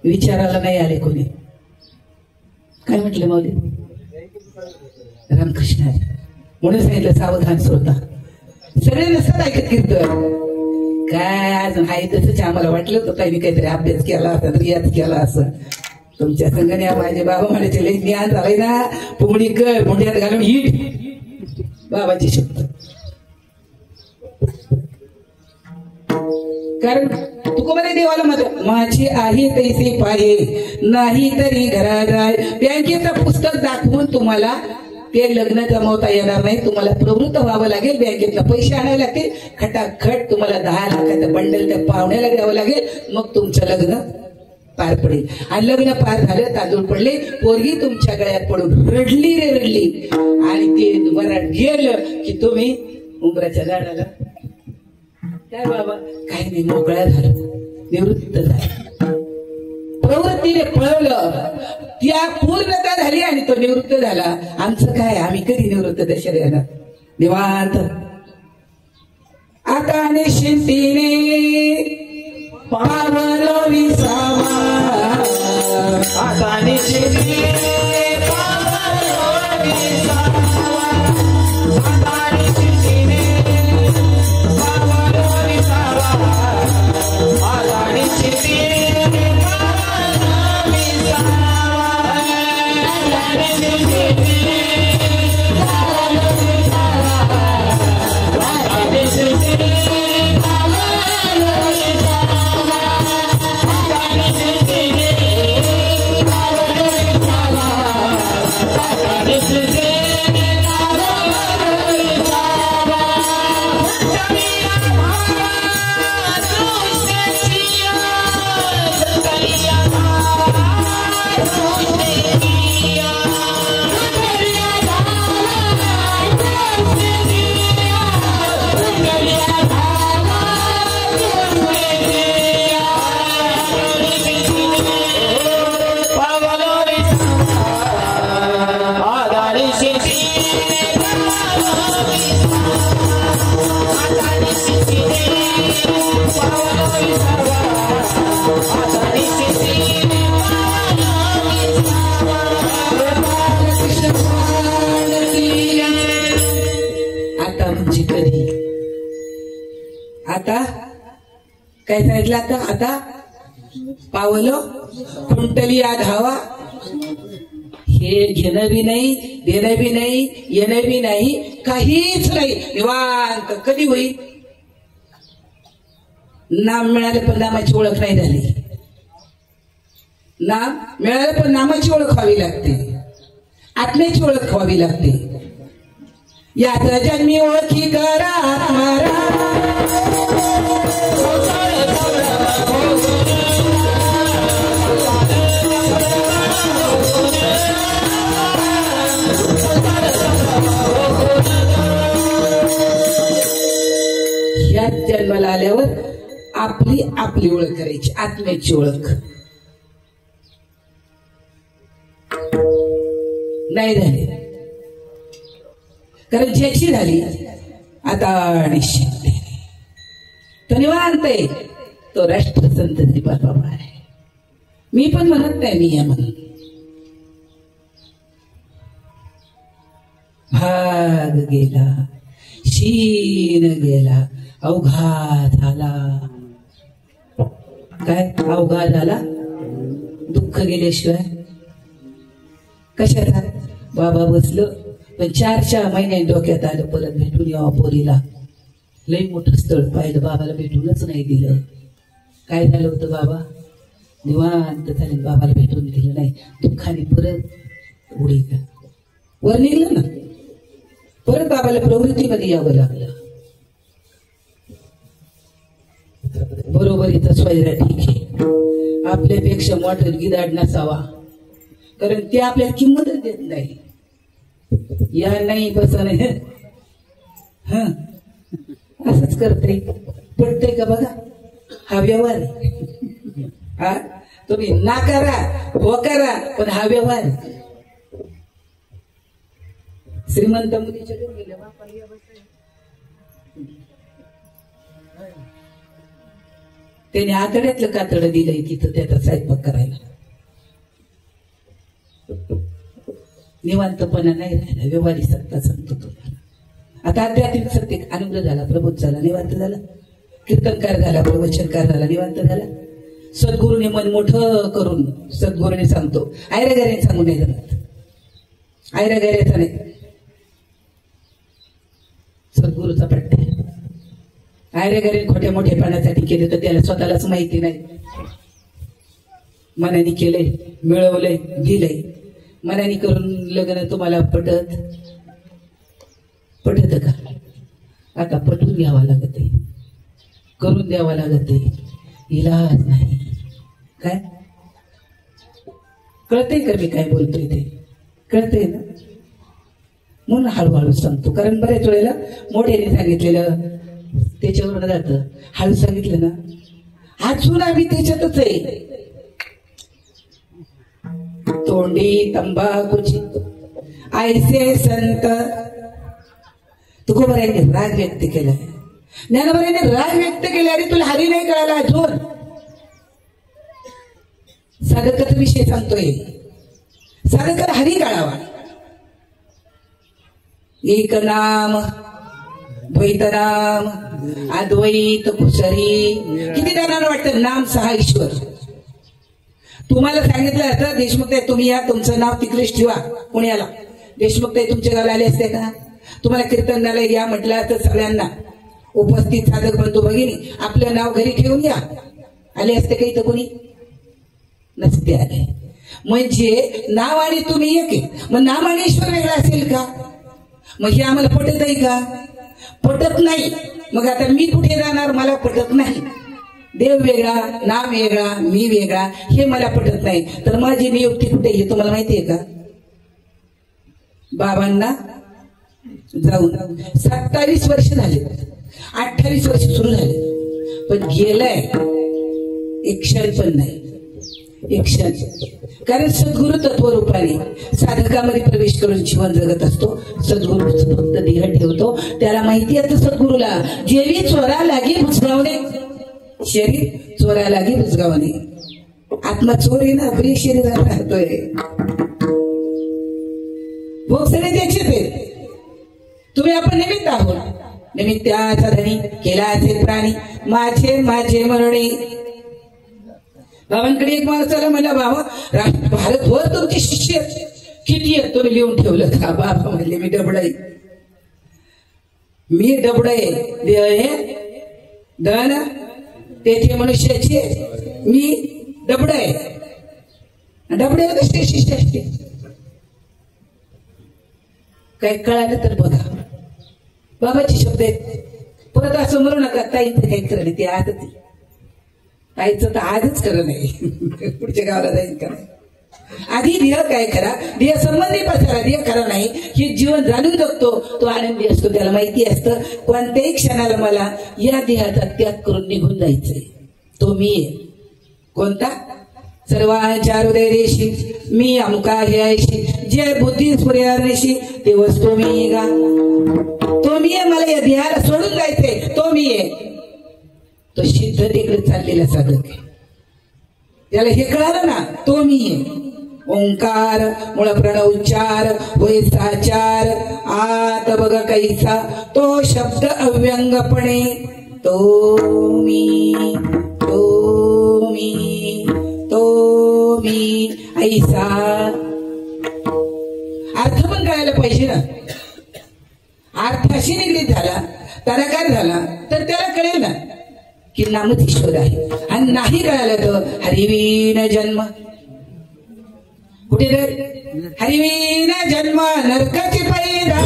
विचारायला नाही आले कोणी. काय म्हटले माऊली? रामकृष्ण म्हणून सांगितलं सावधान श्रोता. सगळे नसतात ऐकत कीर्तन. काय अजून आहे तसंच आम्हाला वाटलं होतं काही काहीतरी अभ्यास केला असा, रियाज केला असं. तुमच्या संघाने माझे बाबा म्हणायचे लई ज्ञान झालंय ना, पुंगडी कर, मुंड्यात घालून हिट. बाबाची शब्द. कारण तुकोबाने देवाला मत माझी आहे तैसे पाये नाही तरी घरा जाय. बँकेचं पुस्तक दाखवून तुम्हाला ते लग्न जमवता येणार नाही. तुम्हाला प्रवृत्त व्हावं लागेल. बँकेतला पैसे आणावे लागतील. खटाखट तुम्हाला 10 लाखाचं बंडल त्या पाहुण्याला द्यावं लागेल. मग तुमचं लग्न पार पडेल. आणि लग्न पार झालं, तांदूळ पडले, पोरगी तुमच्या गळ्यात पडून रडली रे रडली. आणि ते वरात गेलं की तुम्ही उंबराच्या झाडाला काय बाबा काही नाही, मोकळ्या झालं, निवृत्त झालं. प्रवृत्तीने पळवलं, त्या पूर्णता झाली आणि तो निवृत्त झाला. आमचं काय, आम्ही कधी निवृत्त दशा देणार? निवांत. आता निश्चिंतीने पावलो विसावा. आता निश्चिंतीने पावलो विसावा. आता निश्चिंतीने पावलो विसावा. आता निश्चिंतीने पावलो विसावा. आता निश्चिंतीने पावलो विसावा. आता निश्चिंतीने This is it. म्हणजे कधी. आता काय सांगितलं, आता पावलं कुंटली आधावा. हे घेणं बी नाही, देणं बी नाही, येणं बी नाही, काहीच नाही, निवांत. कधी होईल? नाम मिळालं पण नामाची ओळख नाही झाली. नाम मिळालं पण नामाची ओळख व्हावी लागते, आत्म्याची ओळख व्हावी लागते. याच जन्मी ओळखी करा याच जन्माला आल्यावर आपली ओळख करायची, आत्म्याची ओळख. नाही झाली, कारण ज्याची झाली आता निश्चित तो निवांत आहे, तो राष्ट्रसंत श्रीपाद बाबा आहे. मी पण म्हणत नाही मी या म्हणून. भाग गेला, शीन गेला, अवघा झाला. काय अवघा झाला? दुःख गेल्याशिवाय कशाचा? बाबा बसलं पण 4 महिन्यात डोक्यात आलं परत भेटून यावा पोरीला. लई मोठं स्थळ पाहिलं, बाबाला भेटूनच नाही दिलं. काय झालं होतं? बाबा निवांत झाले, बाबाला भेटून दिलं नाही. दुःखाने परत उडी वर निघलं ना, परत बाबाला प्रवृत्तीमध्ये यावं लागलं. बरोबर इथं स्वैरा ठीक आहे, आपल्यापेक्षा मोठं गिदाड नसावा, कारण ते आपल्याला किंमतच देत नाही. या नाही बस नाही, असंच करते. पडतंय का बघा, हा व्यवहार. हा तुम्ही ना करा हो करा, पण हा व्यवहार. श्रीमंत मुलीच्या गेले, त्याने आतड्यातलं कातडं दिलंय तिथं त्याचा स्वयंपाक करायला. निवांतपणा नाही राहिला, व्यवहारी सत्ता सांगतो तुम्हाला. आता आध्यात्मिक सत्तेत अनुग्रह झाला, प्रबोध झाला, निवांत झाला. कीर्तनकार झाला, प्रवचनकार झाला, निवांत झाला. सद्गुरूने मन मोठं करून सद्गुरूने सांगतो. आयऱ्या गैऱ्याने सांगू नाही जमत, आयऱ्या गैऱ्याचा नाही, सद्गुरूचा पट्टा. आयऱ्या गैऱ्याने खोट्या मोठेपणासाठी केले तर त्याला स्वतःलाच माहिती नाही. मनाने केलंय, मिळवलंय, दिलंय. मनाने करून लग्न तुम्हाला पटत का? आता पटून घ्यावा लागत आहे, करून द्यावा लागत आहे, इलाज नाही. काय कळतंय का मी काय बोलतोय ते? कळतंय ना? म्हणून हळूहळू सांगतो, कारण बऱ्याच वेळेला मोठ्याने सांगितलेलं त्याच्यावर जातं. हळू सांगितलं ना, अजून आम्ही त्याच्यातच आहे. तोंडी तंबाखूची ऐसे संत. तुकोबारायांनी राग व्यक्त केलाय, ज्ञानोबारायांनी राग व्यक्त केला. अरे तुला हरी नाही कळाला अजून. साधकाचा विषय सांगतोय, साधकाला हरी कळावा. एक नाम द्वैत नाम अद्वैत कुसरी. किती जणांना वाटतं नाम 6 ईश्वर. तुम्हाला सांगितलं आता देशमुख तुम्ही या, तुमचं नाव तिकडेच ठेवा पुण्याला. देशमुख तुमच्या गावाला आले असते का? तुम्हाला कीर्तनाला या म्हटलं तर सगळ्यांना उपस्थित साधक बंधू भगिनी आपलं नाव घरी ठेवून या. आले असते काही तर कोणी नसते आले. म्हणजे नाव आणि तुम्ही एक. मग नाम आणि ईश्वर वेगळा असेल का? मग हे आम्हाला पटत आहे का? पटत नाही. मग आता मी कुठे जाणार? मला पटत नाही. देव वेगळा, नाम वेगळा, मी वेगळा, हे मला पटत नाही. तर माझी नियुक्ती कुठे हे तुम्हाला माहिती आहे का? बाबांना जाऊन 27 वर्ष झाले, 28 वर्ष सुरू झाले, पण गेलंय एक क्षण पण नाही, एक क्षण. कारण सद्गुरु तत्वरूपाने साधकामध्ये प्रवेश करून जीवन जगत असतो. सद्गुरु फक्त देह ठेवतो. त्याला माहिती आहे सद्गुरूला, जेवी चोरा लागे बुजगावणे, शरीर चोरा लागे बुजगावणे. आत्मा चोर आहे ना, आपली शरीरात राहतोय. भोग सगळे त्याचेच आहेत. तुम्ही आपण निमित्त आहोत. निमित्ताचा धनी केला असे प्राणी माझे माझे मरणे. बाबांकडे एक माणूस आला, म्हणला बाबा भारतभर तुमचे शिष्य किती आहेत तुम्ही लिहून ठेवलं का? बाबा म्हणले मी डबडाई, मी डबडाई, देह हे धन तेथे मनुष्याची, मी डबडाय. डबडे कसे शिष्य असते काय कळालं तर बघा. बाबाचे शब्द आहेत. परत असं म्हणू नका ताईचं काही खरं नाही, ते आजच ताईचं तर आजच खरं नाही, पुढच्या गावाला जाईल का नाही. आधी देह काय करा, देह संबंधी पसारा, देह खरा नाही हे जीवन जाणून जगतो तो आनंदी असतो. त्याला माहिती असतं कोणत्याही क्षणाला मला या देहाचा त्याग करून निघून जायचंय. तो मी आहे. कोणता? सर्वांच्या हृदय देशी मी अमुका हे ऐशी, जे बुद्धी स्फुरेशी ते वस्तू मी गा. तो मी आहे. मला या देहाला सोडून जायचंय, तो मी आहे. तो सिद्धतेकडे चाललेला साधक आहे. त्याला हे कळालं ना, तो मी आहे. ओंकार मूळ प्रणव उच्चार होय साचार आत बघ कैसा तो शब्द अव्यंगपणे तो मी तो मी तो मी ऐसा. अर्थ पण कळायला पाहिजे ना. अर्थाशी निगडीत झाला तराकार झाला तर त्याला कळेल ना की नामच ईश्वर आहे. आणि नाही कळालं तर हरिवीन जन्म. कुठे हरिवीन जन्म नरकाची पैदा.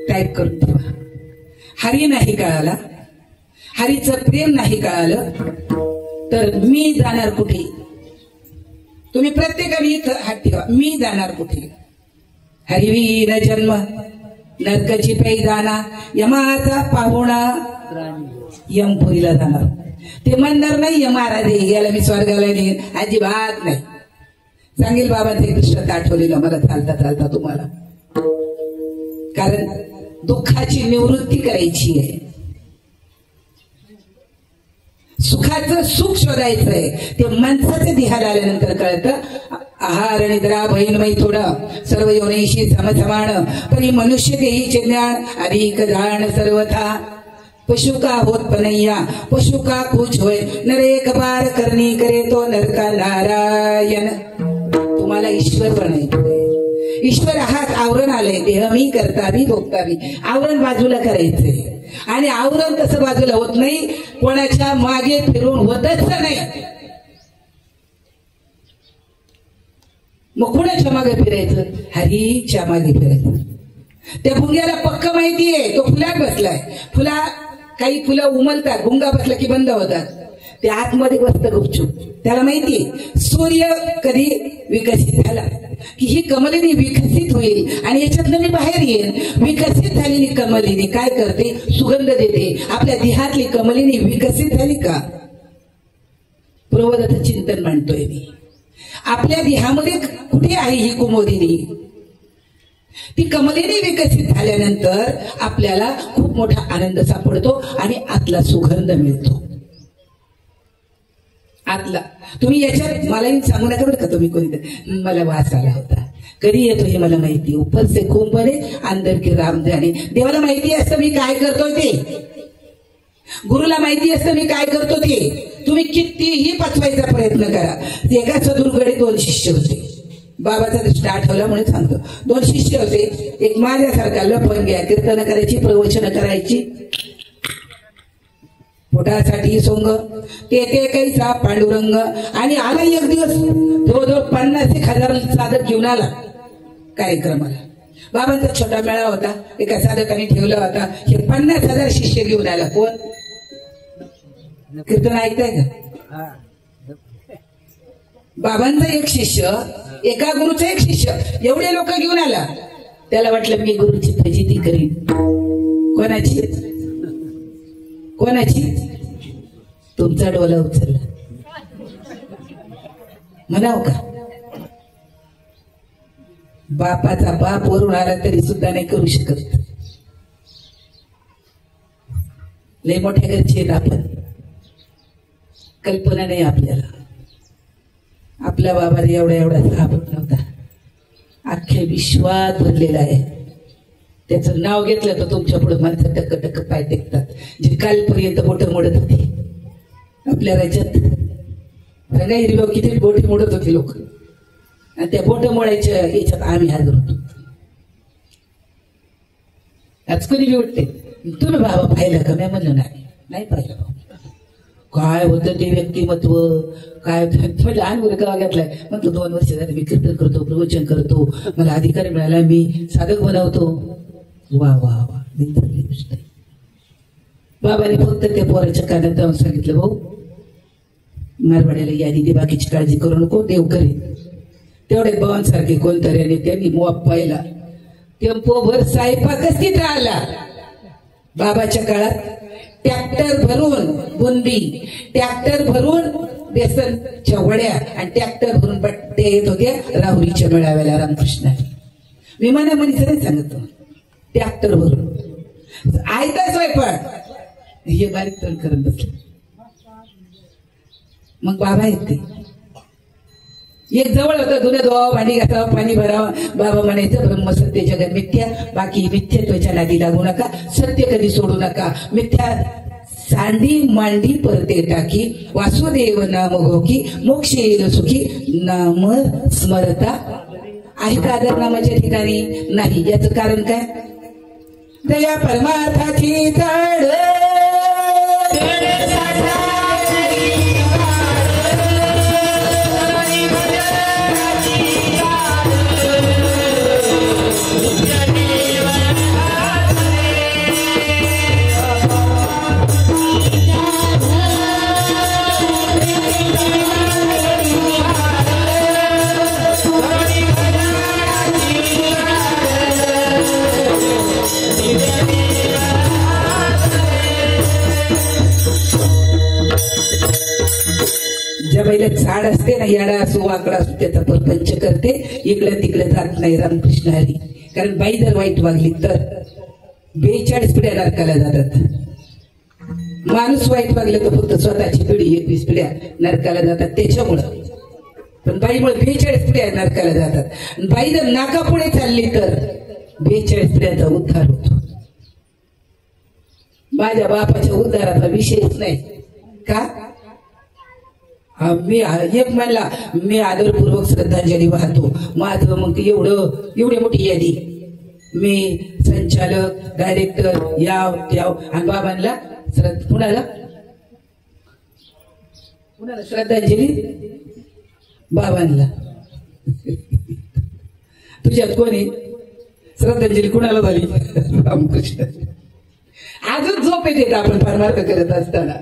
टाईप करून ठेवा. हरी नाही कळाला, हरीचं प्रेम नाही कळालं तर मी जाणार कुठे. तुम्ही प्रत्येकाने इथं हात ठेवा. मी जाणार कुठे. हरिवीर जन्म नरकाची पैदाना यमाचा पाहुणा यमपुरीला जाणार. ते म्हणणार नाही यमाराज गेला मी स्वर्गाला नेईन, अजिबात नाही. सांगेल बाबांचे कृष्ण आठवलेलं मला चालता चालता तुम्हाला. कारण दुःखाची निवृत्ती करायची आहे. सुखाचं सुख शोधायचंय. ते माणसाच्या देहाला आल्यानंतर कळतं. आहार निद्रा बहीणमयी थोडं सर्व योनीशी समसमान परी मनुष्य देहीचे ज्ञान अधिक जाण सर्वथा. पशु का होत पनैया पशु का कुछ होय नरेक बार करणी करे तो नरका नारायण. तुम्हाला ईश्वर बनायचंय. ईश्वर हात आवरण आलंय. देह मी करता मी भोगता मी. आवरण बाजूला करायचंय. आणि आवरण तसं बाजूला होत नाही. कोणाच्या मागे फिरून होतच नाही. मग कोणाच्या मागे फिरायचं? हरीच्या मागे फिरायचं. त्या भुंग्याला पक्क माहितीये तो फुलात बसलाय. काही फुलं उमलतात, भुंगा बसला की बंद होतात. ते आतमध्ये बसतं गुपचूप. त्याला माहितीये सूर्य कधी विकसित झाला की ही कमलिनी विकसित होईल आणि याच्यातनं मी बाहेर येईल. विकसित झालेली कमलिनी काय करते? सुगंध देते. आपल्या देहातली कमलिनी विकसित झाली का? पूर्वदत्त चिंतन मांडतोय मी. आपल्या देहामध्ये कुठे आहे ही कुमोदिनी? ती कमलिनी विकसित झाल्यानंतर आपल्याला खूप मोठा आनंद सापडतो आणि आतला सुगंध मिळतो. आतला तुम्ही याच्यात मलाही सांगू नका बरं का. तुम्ही कोणी मला वास आला होता कधी येतो हे मला माहिती. ऊपर से खूप बरे अंदर की राम जाणे. देवाला माहिती असतं मी काय करतोय ते. गुरुला माहिती असतं मी काय करतो ते. तुम्ही कितीही पचवायचा प्रयत्न करा. एका सदुरकडे 2 शिष्य होते. बाबाचा दृष्ट आठवला म्हणून सांगतो. 2 शिष्य होते. एक माझ्यासारखा लफंग्या कीर्तन करायची, प्रवचन करायची, पोटासाठी सोंग ते कैसा पांडुरंग. आणि आला एक दिवस जवळजवळ 50,000 साधक घेऊन आला कार्यक्रमाला. बाबांचा छोटा मेळा होता. एका साधकाने ठेवला होता. हे 50,000 शिष्य घेऊन आला. कोण कीर्तन ऐकताय का? बाबांचा एक शिष्य, एका गुरुचा एक शिष्य, एवढे लोक घेऊन आला. त्याला वाटलं मी गुरुची फजिती करीन. कोणाची? कोणाची? तुमचा डोला उचलला म्हणाव का? बापाचा बाप वरून आला तरी सुद्धा नाही करू शकत. लय मोठ्या घरचे आहेत आपण, कल्पना नाही आपल्याला. आपल्या बाबाने एवढा साबत नव्हता, अख्ख्या विश्वात भरलेला आहे. त्याचं नाव घेतलं तर तुमच्या पुढे माणसं टक टक पाय टेकतात. जे कालपर्यंत बोटं मोडत होती आपल्या राज्यात, रंगा हिरव्या किती बोटे मोडत होती लोक, आणि त्या बोटं मोडायच्या याच्यात आम्ही हजर होतो. आज कोणी बी उठते, तुम्ही बाबा पाहिलं का? मी म्हणलं नाही पाहिलं बाबा. काय होतं ते व्यक्तिमत्व, काय म्हणजे आम्ही गावा घेतलाय. म्हटलं 2 वर्ष झाले मी कीर्तन करतो, प्रवचन करतो, मला अधिकार मिळाला, मी साधक बनवतो. वा वा वा, चांगली गोष्ट आहे. बाबाने फक्त त्या पोराच्या कानात जाऊन सांगितलं, भाऊ मारवाड्याला यादी दे, बाकीची काळजी करू नको, देव करेल. तेवढे बाबांसारखे कोणतरी आणि त्यांनी मोप पाहिला. टेम्पोभर स्वयंपाकच तिथं आला. बाबाच्या काळात ट्रॅक्टर भरून बुंदी, ट्रॅक्टर भरून बेसनच्या वड्या आणि ट्रॅक्टर भरून बट्टे येत होते राहुरीच्या मेळाव्याला रामकृष्ण. मी मनामनी सगळे सांगतो, ट्रॅक्टर भरून आयता स्वयंपाक हे बारीक तण करत बसले. मग बाबा येते, एक जवळ होतं, धुणं धुवावं, भांडी घासावं, पाणी भरावं. बाबा म्हणायचं, ब्रह्म सत्य जगन मिथ्या, बाकी मिथ्यत्वाच्या नादी लागू नका, सत्य कधी सोडू नका. मिथ्या सांडी मांडी परते टाकी, वासुदेव नाम घोकी, मोक्ष येईल सुखी, नाम स्मरता आहे का आदर नामाच्या ठिकाणी? नाही. याचं कारण काय? दया परमार्थाची झाड ज्या बैला झाड असते ना, याडा असो वाकडा असो, त्याचा परपंच करते, इकडे तिकडे जात नाही रामकृष्ण हरी. कारण बाई जर वाईट वागली तर 42 पिढ्या नरकाला जातात. माणूस वाईट वागलं तर फक्त स्वतःची पिढी 21 पिढ्या नरकाला जातात. त्याच्यामुळं पण बाईमुळे 42 पिढ्या नरकाला जातात. बाई जर नाकापुढे चालली तर 42 पिढ्यांचा उद्धार होतो. माझ्या बापाच्या उद्धाराचा विषयच नाही का? मी एक म्हणला, मी आदरपूर्वक श्रद्धांजली वाहतो. माझं मग एवढी मोठी यादी, मी संचालक, डायरेक्टर, याव आणि बाबांना कुणाला श्रद्धांजली? बाबांना. तुझ्यात कोणी श्रद्धांजली कुणाला झाली? रामकृष्ण. अजून झोप येते आपण परमार्थ करत असताना.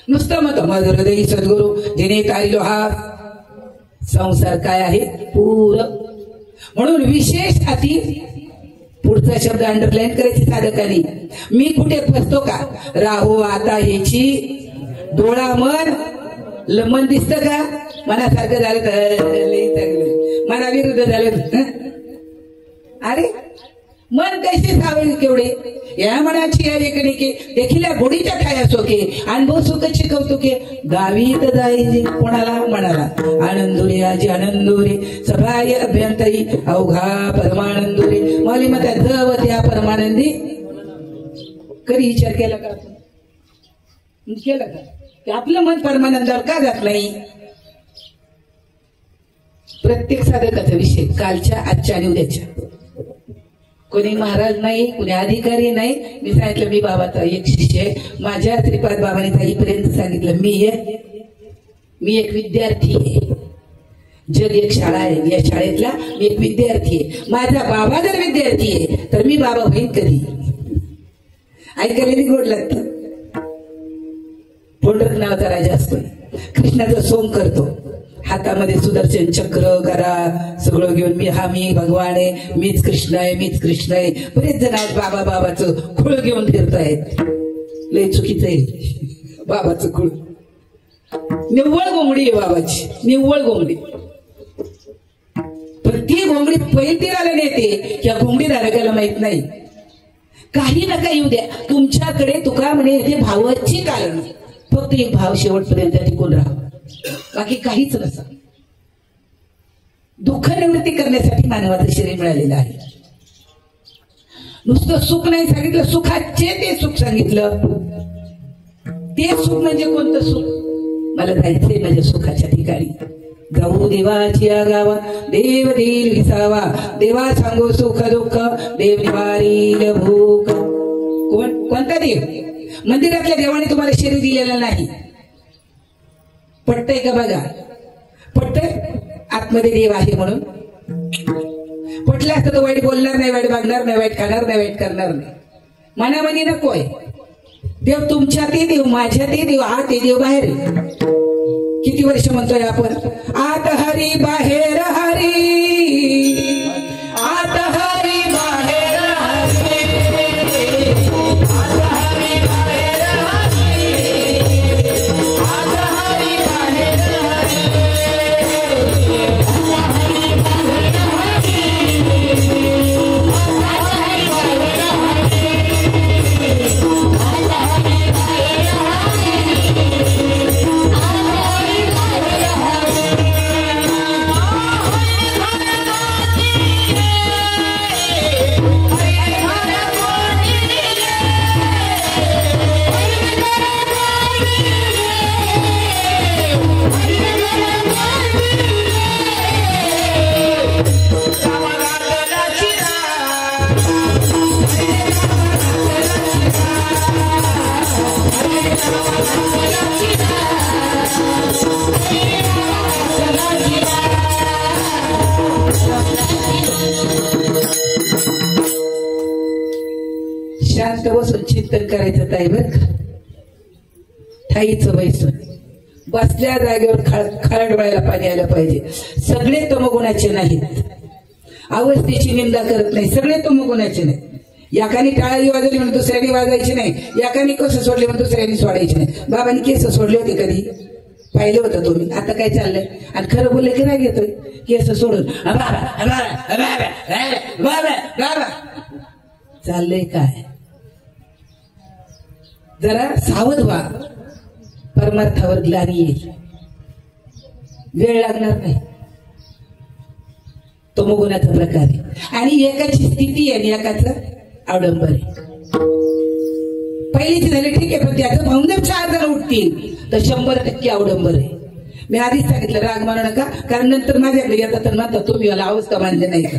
नुसतं मत माझं हृदय सद्गुरु जिने तारिलो हा संसार काय आहे पूर. म्हणून विशेष हाती पुढचा शब्द अंडरलाईन करायची साधकाने. मी कुठे फसतो का? राहू आता ह्याची डोळा मन दिसत का? मनासारखं झालं तर चांगलं, मनाविरुद्ध झालं अरे मन कैसे सावळी केवढे. या मनाची या एकनिके देखील गोडीच्या ठाया सोके, अनुभव सुखचे कौतुके, गावीत जाई कोणाला म्हणाला आनंदोरे आजी आनंदोरे, सभाय अभ्यंतरी अवघा परमानंदोरे. माली मता जव त्या परमानंदी. कधी विचार केला का? केला का की आपलं मन परमानंदावर का जात नाही? प्रत्येक साधकाचा विषय कालच्या, आजच्या आणि उद्याच्या. कोणी महाराज नाही, कोणी अधिकारी नाही. मी सांगितलं मी बाबाचा एक शिष्य आहे. माझ्या श्रीपाद बाबाने ताईपर्यंत सांगितलं मी एक विद्यार्थी आहे. जग एक शाळा आहे, या शाळेतला मी एक विद्यार्थी आहे. माझा बाबा जर विद्यार्थी आहे तर मी बाबा होईन कधी? ऐकायला गोड लागतं. पुंडरक नावाचा राजा असतो, कृष्णाचा सोंग करतो, हातामध्ये सुदर्शन चक्र गरा सगळं घेऊन मी भगवान आहे, मीच कृष्ण आहे. बरेच जण आहेत बाबाचं खुळ घेऊन फिरतायत. लय चुकीचं आहे बाबाचं खुळ. निव्वळ गोमडी आहे बाबाची, निव्वळ गोमडी. पण ती घोंगडी पैलतीराला नेते या घोंगडी धारकाला माहित नाही. काही नका येऊ द्या, तुमच्याकडे तुका म्हणे येते भावाची कारण, फक्त एक भाव शेवटपर्यंत टिकून राहा, बाकी काहीच नसा. दुःख निवृत्ती करण्यासाठी मानवाचं शरीर मिळालेलं आहे. नुसतं सुख नाही सांगितलं, सुखाचे ते सुख सांगितलं. ते सुख म्हणजे कोणतं सुख? मला जायचंय माझ्या सुखाच्या ठिकाणी. जाऊ देवाची गावा, देव देईल विसावा, देवा सांगू सुख दुःख, देव निवारील भूक. कोणता देव? मंदिरातल्या देवाने तुम्हाला शरीर दिलेलं नाही. पटतंय का बघा? पटतंय आतमध्ये देव आहे म्हणून? पटलं असतं तो वाईट बोलणार नाही, वाईट वागणार नाही, वाईट खाणार नाही, वाईट करणार नाही. मनामनी नकोय. देव तुमच्या ते देव, माझ्या ते देव, आत ते देव बाहेर. किती वर्ष म्हणतोय आपण, आत हरी बाहेर हरी, आत हरी बाहेर हरी, आत हरी बाहेर हरी, आत हरी बाहेर शांत बसून चिंतन करायचं ताई बर का. ठाईचं बैसून बसल्या जागेवर खळड वळायला पाणी आलं पाहिजे. सगळे तमगुणाचे नाहीत, अवस्थेची निंदा करत नाही, सगळे तमगुणाचे नाहीत. याकानी टाळी वाजवली म्हणून दुसऱ्यानी वाजायची नाही, याकानी कसं सोडले म्हणून दुसऱ्यानी सोडायची नाही. बाबांनी केस सोडले होते कधी? पाहिलं होतं तुम्ही? आता काय चाललंय? आणि खरं बोलले की नाही घेतोय केस सोडून चाललंय काय? जरा सावध व्हा, परमार्थावर ग्लानी येईल, वेळ लागणार नाही. तो मुगुणाचा प्रकार आहे. आणि एकाची स्थिती आहे आणि एकाचं अवडंबर आहे. पहिलीची झाली ठीक आहे, पण त्याचं भाऊन 4 जण उठतील तर 100% अवडंबर आहे. मी आधीच सांगितलं राग मानू नका, कारण नंतर माझ्याकडे येतात तर म्हणतात तुम्ही मला अवस्था मानले नाही का.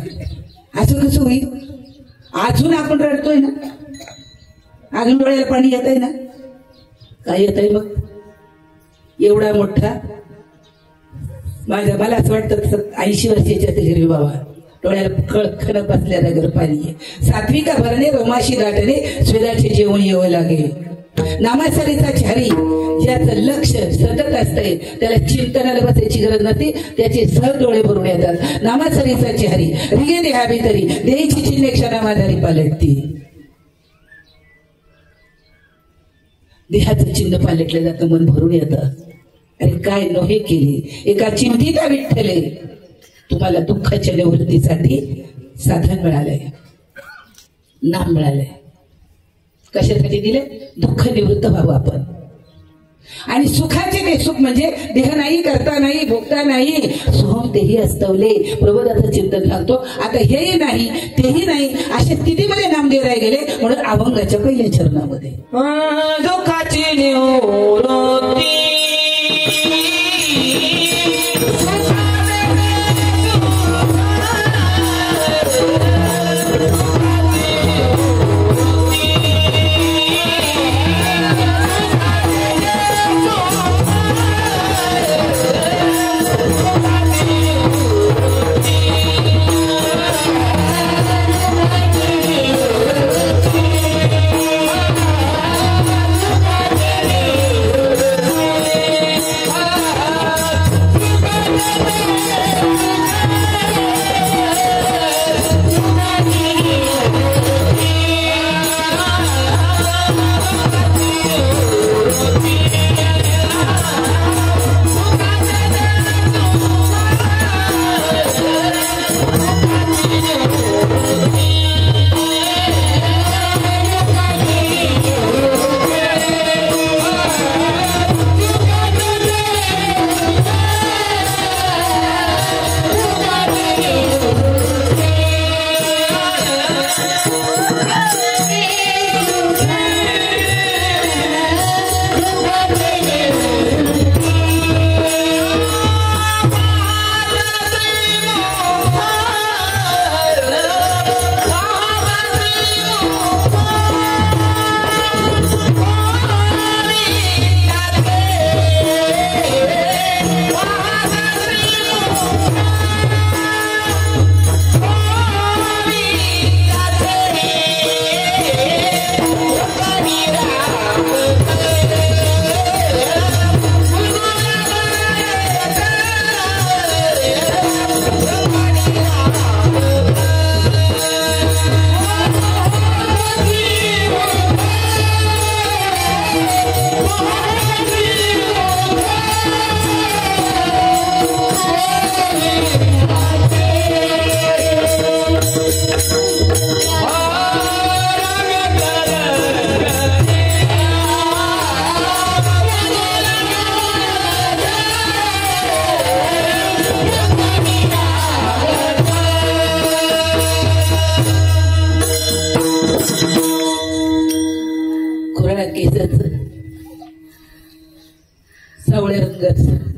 असं कसं होईल? अजून आपण रडतोय ना, अजून डोळ्याला पाणी येत आहे ना. काय येत आहे मग? एवढा मोठा मला असं वाटतं 80 वर्षाच्या तरी बाबा डोळ्याला खणत बसल्या नगर पाणी आहे. सात्विका भरणे रोमाशी दाटणे, स्वेदाचे जेवण येऊ लागे. नामासारीचा चारी ज्याचं लक्ष सतत असतंय त्याला चिंतनाला बसायची गरज नसते, त्याचे सहज डोळे भरून येतात. नामासारीचा चारी रिगे देहावी तरी देहाची चिन्हे क्षणामाधारी पालटती. देहाचं चिन्ह पालटलं जातं, मन भरून येतं. अरे काय नोहे केले एका चिंतिता विठ्ठले, तुम्हाला दुःखाच्या निवृत्तीसाठी साधन मिळालंय, नाम मिळालंय. कशासाठी दिले? दुःख निवृत्त व्हावं आपण. आणि सुखाचे ते सुख म्हणजे देह नाही, करता नाही, भोगता नाही, सोहम तेही अस्तवले. प्रबोधाचं चिंतन सांगतो. आता हेही नाही तेही नाही अशा स्थितीमध्ये नामदेव राय गेले. म्हणून अभंगाच्या पहिल्या चरणामध्ये दुःखाची निवृत्ती संघर्ष.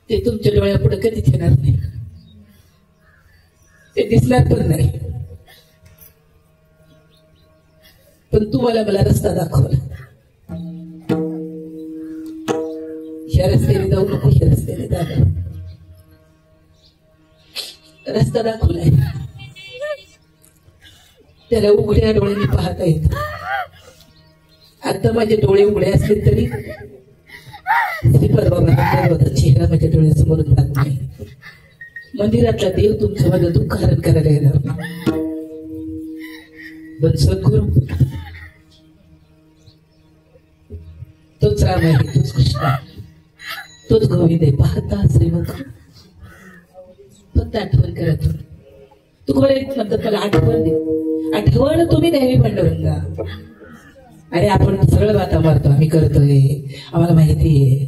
ते तुमच्या डोळ्यापुढे कधीच येणार नाही, ते दिसणार पण नाही. पण तुम्हाला मला रस्ता दाखवला. ह्या रस्त्याने जाऊ नको, ह्या रस्त्याने जाऊ. रस्ता दाखवलाय, त्याला उघड्या डोळ्यांनी पाहता येत. आता माझे डोळे उघडे असले तरी श्रीपादबाबांचा चेहरा माझ्या डोळ्यासमोर राहत नाही. मंदिरातला देव तुमचं माझं दुःख हरण करायला येणार नाही. पण सद्गुरू तोच राम आहे, तोच कृष्ण आहे, तोच गोविंद आहे. पाहता श्रीमुख फक्त आठवण करा. तुम्हाला म्हणतात मला आठवण दे. आठवण तुम्ही द्यावी पांडुरंगा. अरे आपण सरळ बाता मारतो, आम्ही करतोय, आम्हाला माहिती आहे.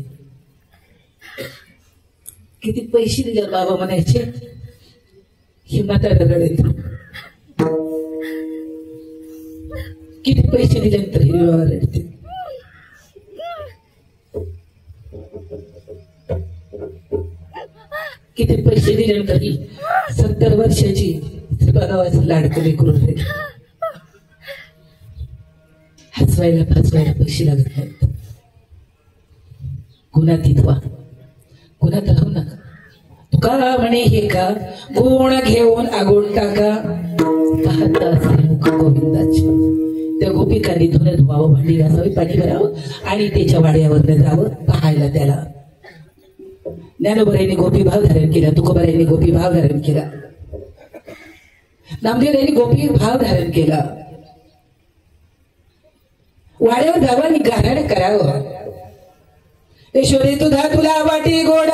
किती पैसे दिले बाबा म्हणायचे, हिम्मत रगड. किती पैसे दिल्यानंतर हिरवा रडते. किती पैसे दिल्यानंतर ही 70 वर्षाची श्रीपादबाबाचं लाडकं लेकरू रे. हसवायला फसवायला पैसे लागत नाहीत. गुणातीत व्हा, गुणात राहू नका. तुका म्हणे हे का गुण घेऊन आगोण टाका. पाहता श्रीमुख गोविंदाचे. त्या गोपिकांनी धुणं धुवावं, भांडी घासावी, पाणी भरावं आणि त्याच्या वाड्यावर जावं पाहायला त्याला. ज्ञानोबराईने गोपी भाव धारण केला, तुकोबाराईने गोपी भाव धारण केला, नामदेवराईने गोपी भाव धारण केला. वाड्यावर जावं आणि गाऱ्हाण करावं. यशोदे तुझा तुला वाटी गोड,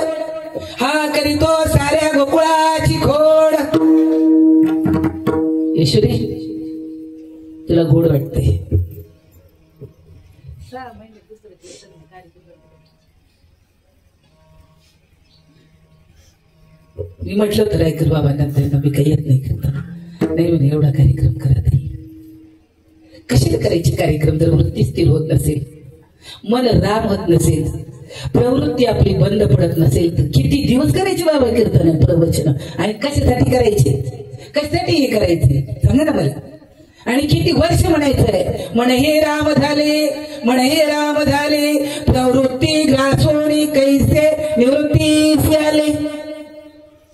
हा करीतो साऱ्या गोकुळाची खोड. यशोदे तुला गोड वाटतंय. मी म्हटलं तर ऐकर बाबांना, त्यांना मी काही येत नाही करताना. नाही म्हणे एवढा कार्यक्रम करत नाही. कशाला करायचे कार्यक्रम जर वृत्ती स्थिर होत नसेल, मन राम होत नसेल, प्रवृत्ती आपली बंद पडत नसेल तर किती दिवस करायचे बाबा कीर्तन प्रवचन? आणि कशासाठी करायचे, कशासाठी हे करायचे सांगा ना मला. आणि किती वर्ष म्हणायचंय, म्हण हे राम झाले, म्हण हे राम झाले, प्रवृत्ती ग्रासोणी कैसे निवृत्ती आले.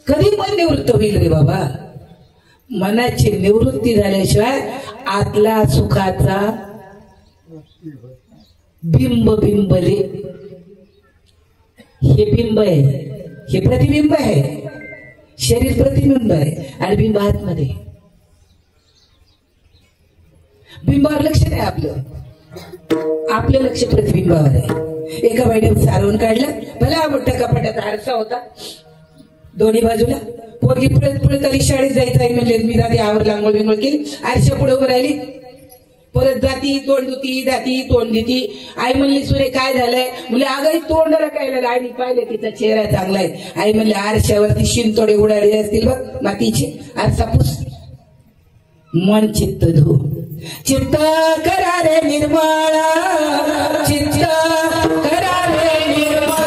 कधी मन निवृत्त होईल रे बाबा? मनाची निवृत्ती झाल्याशिवाय आतला सुखाचा बिंब बिंबले. हे बिंब आहे, हे प्रतिबिंब आहे, शरीर प्रतिबिंब आहे आणि बिंब आतमध्ये. बिंबावर लक्ष नाही आपलं, आपलं लक्ष प्रतिबिंबावर आहे. एका बाईने सारवून काढलं, भला मोठ्या कपाटाचा आरसा होता दोन्ही बाजूला. पोरगी पुढे तरी शाळेत जायचं आहे म्हणजे मी दादी आवर लांगोळ बिंगोळ केली, आरशा पुढे उभं राहिली. परत जाती तोंड धुती, जाती तोंड देती. आई म्हणली सुरे काय झालंय? म्हणजे अगं तोंडाला काय झालं? आईने पाहिलं तिचा चेहरा चांगला आहे. आई म्हणली आरशावरती शिंतोडे उडाले असतील बघ मातीचे, आरसा पुस. मन चित्त धू, चित्त करा रे निर्मळा, चित्त करा रे निर्मळा.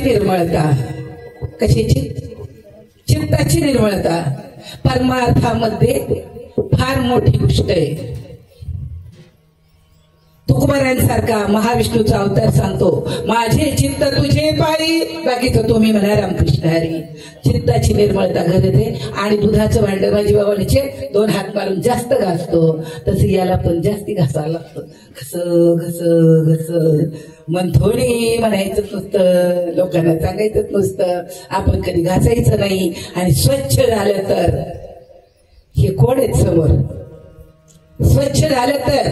निर्मळता कशाची? चित्ताची निर्मळता परमार्थामध्ये फार मोठी गोष्ट आहे. तुकोबारांसारखा महाविष्णूचा अवतार सांगतो, माझे चित्त तुझे पायी, बाकीचं तुम्ही म्हणा रामकृष्ण हरी. चित्ताची निर्मळता घडते आणि दुधाचं भांड माझी बाबाचे 2 हात मारून जास्त घासतो, तसं याला पण जास्ती घासावं लागतं. घस घस घस मन थोडी म्हणायचं नुसतं, लोकांना सांगायचं नुसतं, आपण कधी घासायचं नाही. आणि स्वच्छ झालं तर हे कोण आहेत समोर, स्वच्छ झालं तर,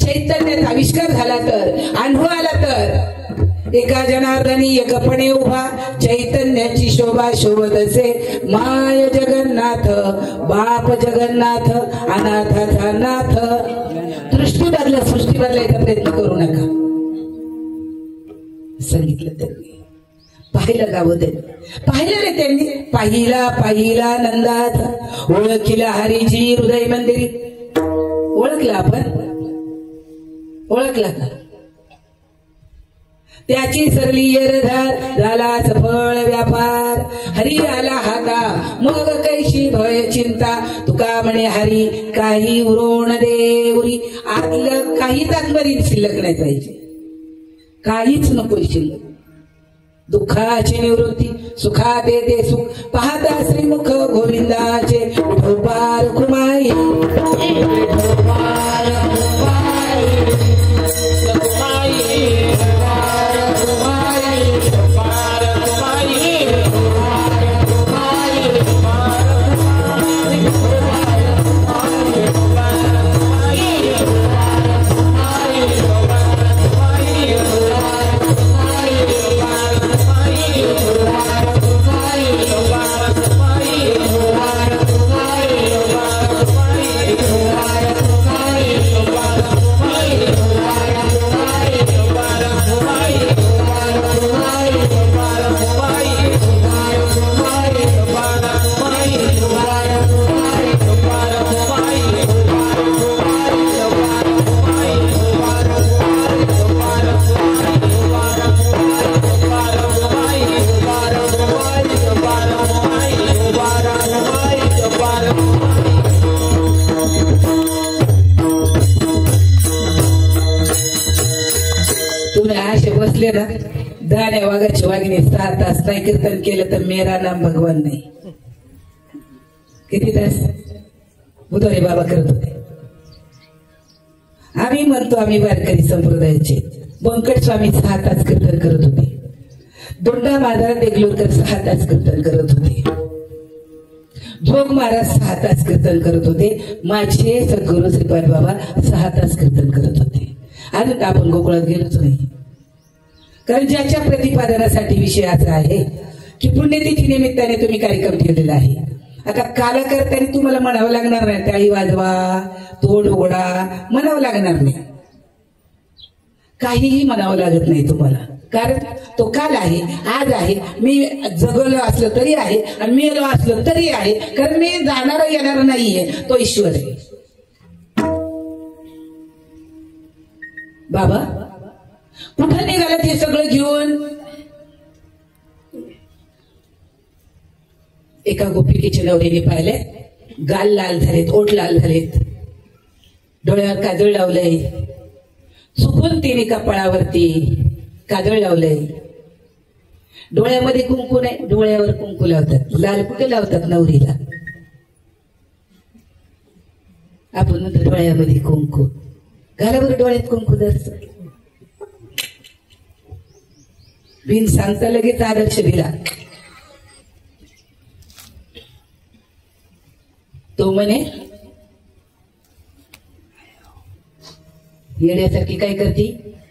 चैतन्याचा आविष्कार झाला तर, अनुभव आला तर, एका जनार्दनी एकपणे उभा चैतन्याची शोभा शोभत असे. माय जगन्नाथ बाप जगन्नाथ अनाथाचा नाथ. दृष्टी बदलायचा प्रयत्न करू नका. सांगितलं त्यांनी, पाहिलं गावं त्यांनी, पाहिलं रे त्यांनी, पाहिला नंदाचा, ओळखीला हरीची हृदय मंदिरी. ओळखला आपण, ओळखला का? त्याची सरली येरधार झाला सफळ व्यापार. हरी आला हाता मग कैशी भय चिंता. तुका म्हणे हरी काही उरोण देवरी. आतलं काहीच आतमध्ये शिल्लक नाही पाहिजे, काहीच नको शिल्लक. दुःखाची निवृत्ती सुखात येते सुख. पाहता श्रीमुख गोविंदाचे विठोबार कुमाई. बसले ना, दाण्या वाघाची वाघिणी 6 तास नाही कीर्तन केलं तर मेरा नाम भगवान नाही. किती तास बुधवारी बाबा करत होते. आम्ही म्हणतो आम्ही वारकरी संप्रदायाचे. बंकट स्वामी 6 तास कीर्तन करत होते. दोंडा महाराज देगलूरकर 6 तास कीर्तन करत होते. जोग महाराज 6 तास कीर्तन करत होते. माझे सद्गुरू श्रीपाद बाबा 6 तास कीर्तन करत होते. अजून आपण गोकुळात गेलोच नाही. कारण ज्याच्या प्रतिपादनासाठी विषय असा आहे की पुण्यतिथी निमित्ताने तुम्ही कार्यक्रम ठेवलेला आहे. आता कालकर्त्याने तुम्हाला म्हणावं लागणार नाही, टाळी वाजवा, तोड उघडा, म्हणावं लागणार नाही. काहीही म्हणावं लागत नाही तुम्हाला, कारण तो काल आहे, आज आहे. मी जगलो असलं तरी आहे आणि मेलो असलं तरी आहे, कारण मी जाणारा येणारा नाहीये, तो ईश्वर आहे. बाबा कुठं निघालं ते सगळं घेऊन? एका गोपिकेच्या नवरीने पाहिले, गाल लाल झालेत, ओठ लाल झालेत, डोळ्यावर काजळ लावलंय. चुकून तिने कपाळावरती काजळ लावलंय. डोळ्यामध्ये कुंकू नाही, डोळ्यावर कुंकू लावतात. लाल कुठे लावतात नवरीला? आपण म्हणतो डोळ्यामध्ये कुंकू. घालावर डोळ्यात कुंकू दर्श. बिन सांगता लगेच आदर्श दिला. तो म्हणे येण्यासारखी काय करती?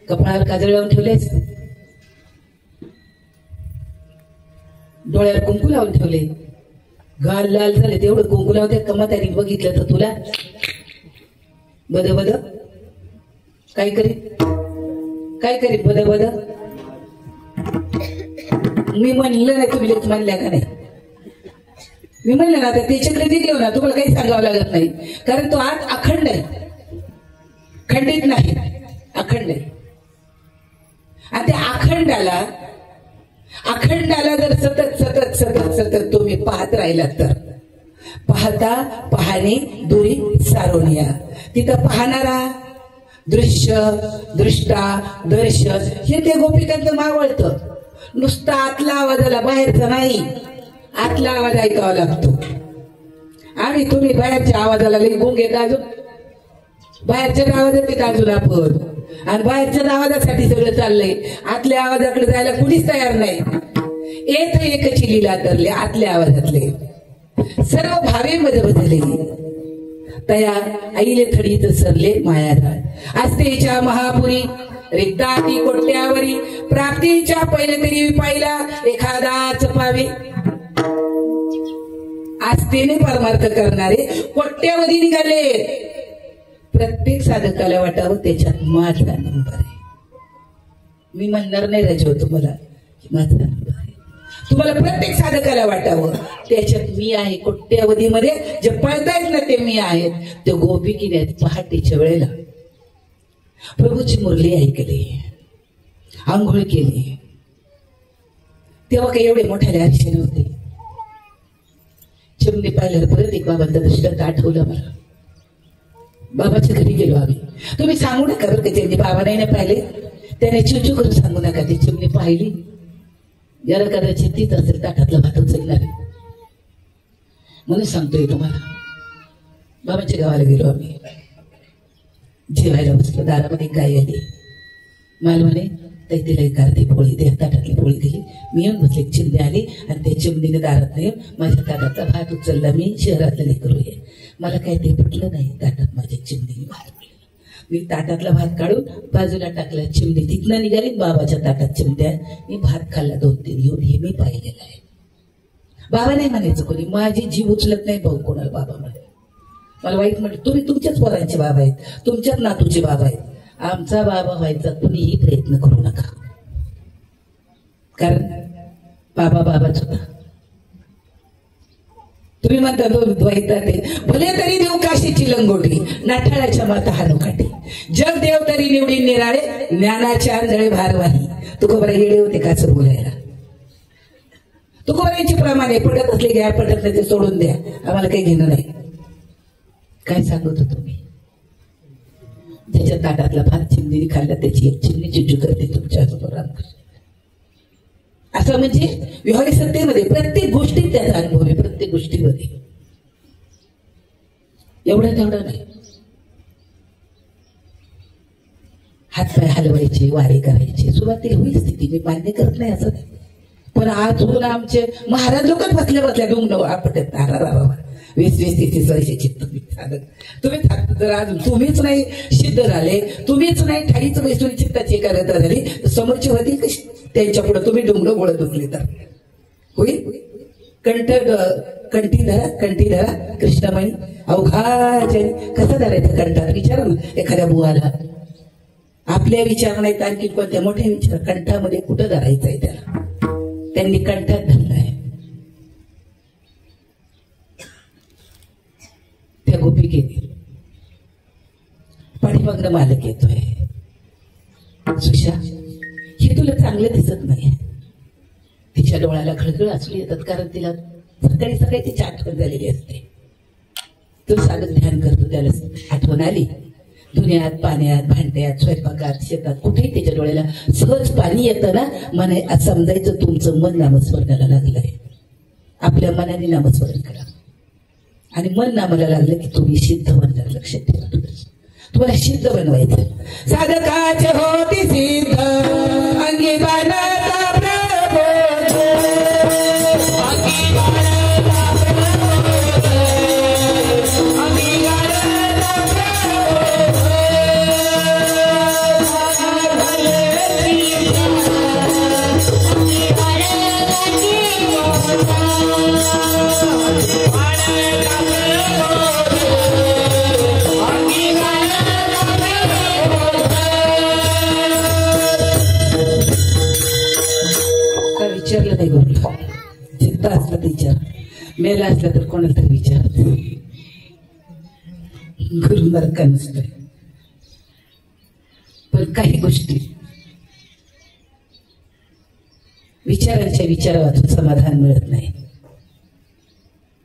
कपाळावर काजळ लावून ठेवलेस, डोळ्यावर कुंकू लावून ठेवले, गाल लाल झाले, तेवढं कुंकू लावते कमा त्याने बघितलं तर तुला बद बद काय करीत बद बद? मी म्हणलं नाही, तुम्ही लोक म्हणल्या का नाही? मी म्हणलं ना, तर त्याच्याकडे दिले ना, तुम्हाला काही सांगावं लागत नाही, कारण तो आत अखंड आहे, खंडित नाही, अखंड आहे. आणि त्या अखंडाला जर सतत सतत सतत सतत तुम्ही पाहत राहिलात तर पाहता पाहणे दुरी सारोनिया. तिथं पाहणारा दृश्य, दृष्टा, दर्शन हे ते गोपिकांचं मावळतं. नुसतं आतला आवाजाला, बाहेरचा नाही. आतला आवाज ऐकावा लागतो. आम्ही तुम्ही बाहेरच्या आवाजाला लई गुंगे गाजू, बाहेरच्या आवाजात ते गाजून आपण, आणि बाहेरच्याच आवाजासाठी सगळं चाललंय. आतल्या आवाजाकडे जायला कुणीच तयार नाही. येत एकची लीला तरले आतल्या आवाजातले सर्व भावे मध्ये बदलले. तया आईले थडीत सरले मायाधार. आस्तेच्या महापुरी रिक्ता ती कोट्यावरी. प्राप्तीच्या पहिले तरी पाहिला एखादाच पावे. आस्थेने परमार्थ करणारे कोट्यावधी निघाले. प्रत्येक साधकाला वाटावं त्याच्यात माझा नंबर आहे. मी म्हणणार नाही राजो तुम्हाला माझा नंबर आहे. तुम्हाला प्रत्येक साधकाला वाटावं त्याच्यात मी आहे. कोट्यावधीमध्ये जे पळतायत ना ते मी आहेत. ते गोपिकीने पहाटेच्या वेळेला प्रभूची मुरली ऐकली, आंघोळ केली. तेव्हा काही एवढे मोठ्याले आरशे नव्हते. चिमणी पाहिल्यावर परत एक बाबांचा दृष्टांत आठवलं मला. बाबाच्या घरी गेलो आम्ही. तुम्ही सांगू नका बरं का त्यांनी बाबा नाही पाहिले, त्याने चिवचिव करून सांगू नका. ती चिमणी पाहिली, जरा कदाचित तीच असेल ताटातला भात उचलणार म्हणून सांगतोय तुम्हाला. बाबाच्या गावाला गेलो आम्ही, जेवायला बसलो. दारामध्ये गाय आली. मला म्हणे ताई तिला एक अर्धी पोळी दे. ताटातली पोळी दिली. मी येऊन बसले. चिमणी आली आणि त्या चिमणीने दारात नाही माझ्या ताटातला भात उचलला. मी शहरातलं लेकरू आहे, मला काही ते पटलं नाही. ताटात माझ्या चिमणीने भात पडला. मी ताटातला भात काढून बाजूला टाकला. चिमणी तिथनं निघाली. बाबाच्या ताटात चिमट्या. मी भात खाल्ला 2-3 घेऊन. हे मी पाहिलेलं आहे. बाबा नाही म्हणायचं कोणी. माझी जीव उचलत नाही भाऊ कोणाला बाबा म्हणे. मला वाईट म्हटलं. तुम्ही तुमच्याच पोरांचे बाबा आहेत, तुमच्याच नातूचे बाबा आहेत. आमचा बाबा व्हायचा कुणीही प्रयत्न करू नका. कारण बाबा बाबाच होता. तुम्ही म्हणता द्वैतात ते भले तरी देऊ काशीची लंगोटी, नाठाळाच्या माता हानुकाठी. जग देव तरी निवडी निराळे, ज्ञानाच्या आंधळे भारवाही. तुकोबरा येडे होते काच बोलायला. तुकोबरांची प्रमाणे पडत असले घ्या, पडत नाही ते सोडून द्या, आम्हाला काही घेणं नाही. काय सांगत होतो मी? ज्याच्या ताटातला भात चिमणीने खाल्ला त्याची एक चिमणी चिजू करते तुमच्या समोर रामकृष्ण. असं म्हणजे व्यवहारिक सत्तेमध्ये प्रत्येक गोष्टीत त्याचा अनुभव आहे. प्रत्येक गोष्टीमध्ये एवढं तेवढं नाही. हातपाय हलवायचे, वारे करायचे, सुरुवातीला होईल स्थिती. मी मान्य करत नाही असं नाही. पण आज होऊन आमचे महाराज लोकच बसल्या बसल्या डोंग आपटत 20-30 वर्षाची तुम्ही जर अजून तुम्हीच नाही सिद्ध झाले, तुम्हीच नाही ठाईच वैष्णवी चित्ताची एकाग्रता झाली, समोरची होती कशी? त्यांच्या पुढे तुम्ही डोंगर बोलत बसले तर होईल. कंठी धरा कृष्णमणी अवघाचे. कसं धरायचं कंठात? विचारा एखाद्या बुवाला. आपल्या विचार नाहीत आणखी कोणत्या मोठ्या विचार. कंठामध्ये कुठं धरायचं आहे त्याला? त्यांनी कंठात धरलाय. त्या गोपिकेने पाठीमागनं मालक येतोय. सुशा, हे तुला चांगलं दिसत नाही. तिच्या डोळ्याला खळखळ असू येतात, कारण तिला सकाळी सकाळी तिची आठवण झालेली असते. तो साधक ध्यान करतो, त्याला आठवण आली. धुण्यात, पाण्यात, भांड्यात, स्वयंपाकात, शेतात, कुठेही त्याच्या डोळ्याला सहज पाणी येतं ना. म्हणे समजायचं तुमचं मन नामस्मरणाला लागलंय. आपल्या मनाने नामस्मरण करा आणि मन नामाला लागलं की तुम्ही सिद्ध बनणार. लक्षात ठेवा, तुम्हाला सिद्ध बनवायचं. साधकाचे होती सिद्ध अंगी बाणाचा प्रबोध, अंगी बाणाचा प्रबोध, अंगी बाणाचा प्रबोध. विचारलं नाही गुरु, चित्त असलं तर विचार, मेला असला तर कोणाला तरी विचार. गुरु नरका नसतोय. पण काही गोष्टी विचारांच्या विचारातून समाधान मिळत नाही.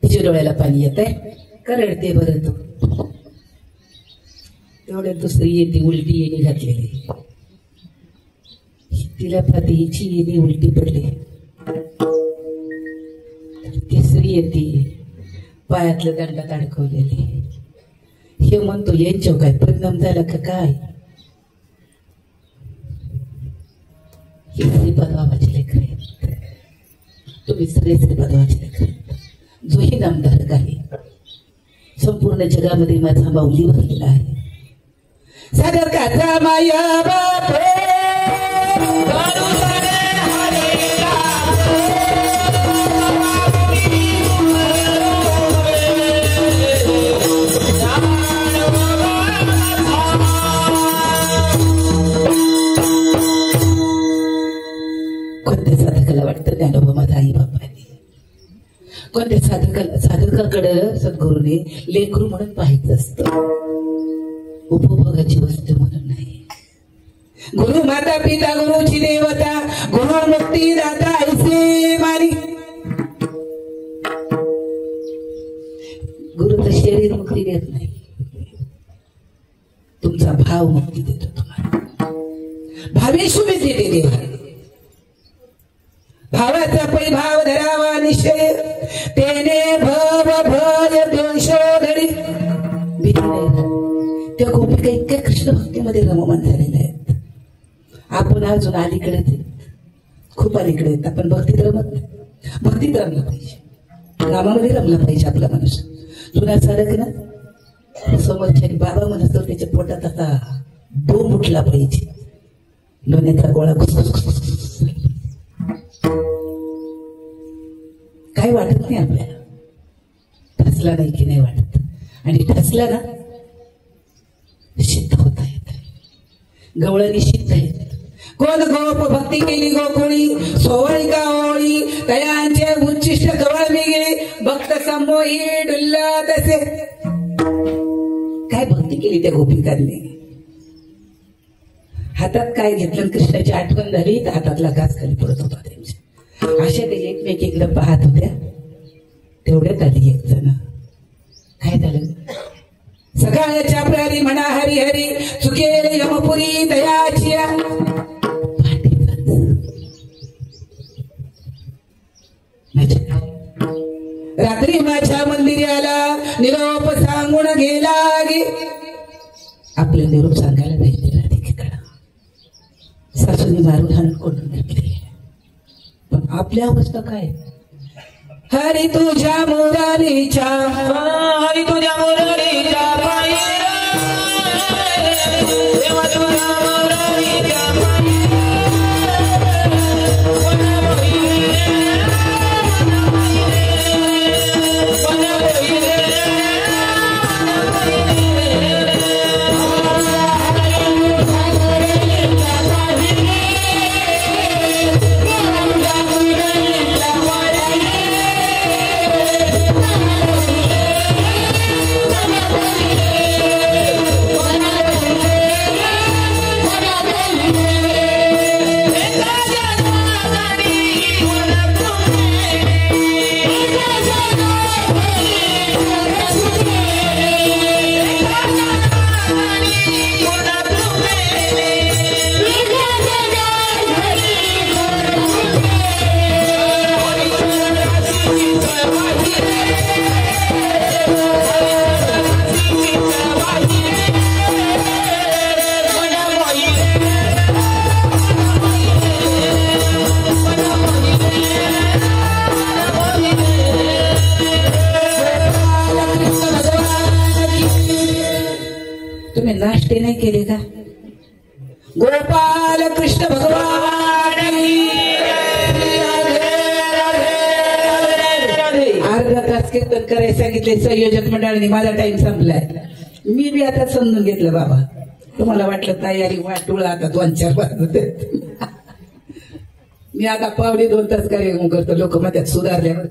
तिच्या डोळ्याला पाणी येत आहे, का रडते बरं? तेवढ्यात दुसरी येते उलटी येणी घातलेली, तिला पाहते हिची येणी उलटी पडली. तिसरी येते पायातलं दंडात अडकवलेली. हे म्हणतो यांच्यावर काय परिणाम झाला का काय? हे श्रीपादबाबाचे लेकर आहेत, तुम्ही सगळे श्रीपादबाबाचे लेकर आहेत. जोही नामधारक आहे, संपूर्ण जगामध्ये माझा माऊली भरलेला आहे. सादर काचा माया बापे कोणत्या साधकाला वाटतं ज्ञानोबा माझा आई बापाने, कोणत्या साधकाकडे सद्गुरूने लेकरू म्हणून पाहायचं असतं, उपभोगाची वस्तू म्हणून नाही. गुरु माता पिता गुरुची देवता, गुरु मुक्ती दाता ऐसे मारी. गुरु तर शरीर मुक्ती देत नाही, तुमचा भाव मुक्ती देतो तुम्हाला. भावेशु देते देवा, भावाचा परिभाव धरावा निश्चय, तेने भव भय दोषो धडी. भीती नाही. त्या गोपिका इतक्या कृष्ण भक्तीमध्ये रममान झालेल्या आहेत. आपण अजून अलीकडे खूप अलीकडे आहेत. आपण भक्तीत रमत नाही. भक्तीत रमलं पाहिजे, नामामध्ये रमला पाहिजे आपला माणूस. जुना साधक ना समोरच्या बाबा म्हणत त्याच्या पोटात आता बोंब उठला पाहिजे, लोण्याचा गोळा घुसघुस काय वाटत नाही आपल्याला. ठसला नाही की नाही वाटत, आणि ठसला ना सिद्ध होता येत, गवळणी सिद्ध येत. कोण गोप भक्ती केली गोकुळी, सोवळी का ओळी तयांचे उच्चिष्ट गवळ मी गेली, भक्त संमोही डुल्ला तसे. काय भक्ती केली त्या गोपिकांनी, हातात काय घेतलं, कृष्णाची आठवण झाली तर हातातला घास खाली पडत होता त्यांच्या. अशा ते एकमेक एकदम पाहत होत्या. तेवढ्यात आली एक जण. काय झालं, सकाळच्या प्रारी म्हणा हरी हरी, चुकेले यमपुरी दयाची. रात्री माझ्या मंदिरी आला, निरोप सांगून गेला गे. आपले निरोप सांगायला पाहिजे राधिकेकडं. सासूने मारून हाणून कोंडून घेतले, पण आपल्या अवस्था काय. हरी तुझ्या मुरारीच्या, हरी तुझ्या मुरारीच्या पायी, देवा तुझ्या मुरारीच्या पायी, नाश्ते नाही केले का. गोपाल कृष्ण भगवान अर्धा तास कीर्तन करायला सांगितले संयोजक मंडळाने. माझा टाइम संपलाय. मी बी आता समजून घेतलं बाबा, तुम्हाला वाटलं तयारी वाटूळ आता 2-4 वाजत. मी आता 1.5-2 तास कार्यक्रम करतो. लोक मध्यात सुधारल्यावर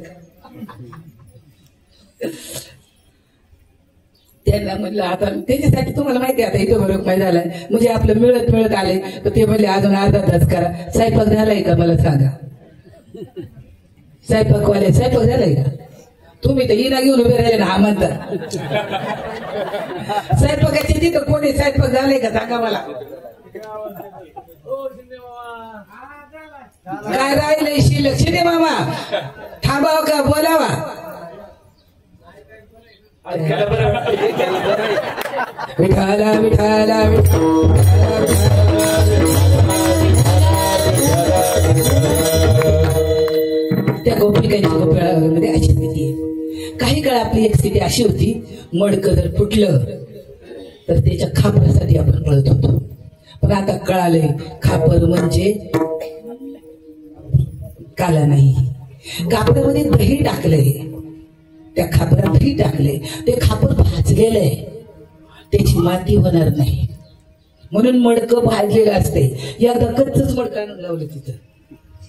त्यांना म्हणलं आता त्याच्यासाठी तुम्हाला माहिती आहे आता इथं बरोबर माहिती झालाय म्हणजे आपलं मिळत आले तर ते म्हणले अजून अर्धा तास करा. स्वयंपाक झालाय का मला सांगा. स्वयंपाक झालाय का. तुम्ही तर हिना घेऊन उभे राहिले ना हा म्हणता. स्वयंपाकाची तिथं कोणी स्वयंपाक झालाय का सांगा मला. काय राहिलंय शिल्लक? शिंदे मामा थांबावं का बोलावा? विठाला विठाला त्या गोपिकांच्या गोपिळामध्ये अशी स्थिती आहे. काही काळ आपली एक स्थिती अशी होती, मडकं जर फुटलं तर त्याच्या खापरासाठी आपण पळत होतो. पण आता कळालंय खापर म्हणजे काला नाही. कापडामध्ये दही टाकलंय, त्या खापरात दही टाकले, ते खापर भाजलेलं आहे, त्याची माती होणार नाही. म्हणून मडकं भाजलेलं असते. एकदा कच्चच मडकं आणून लावलं तिथं,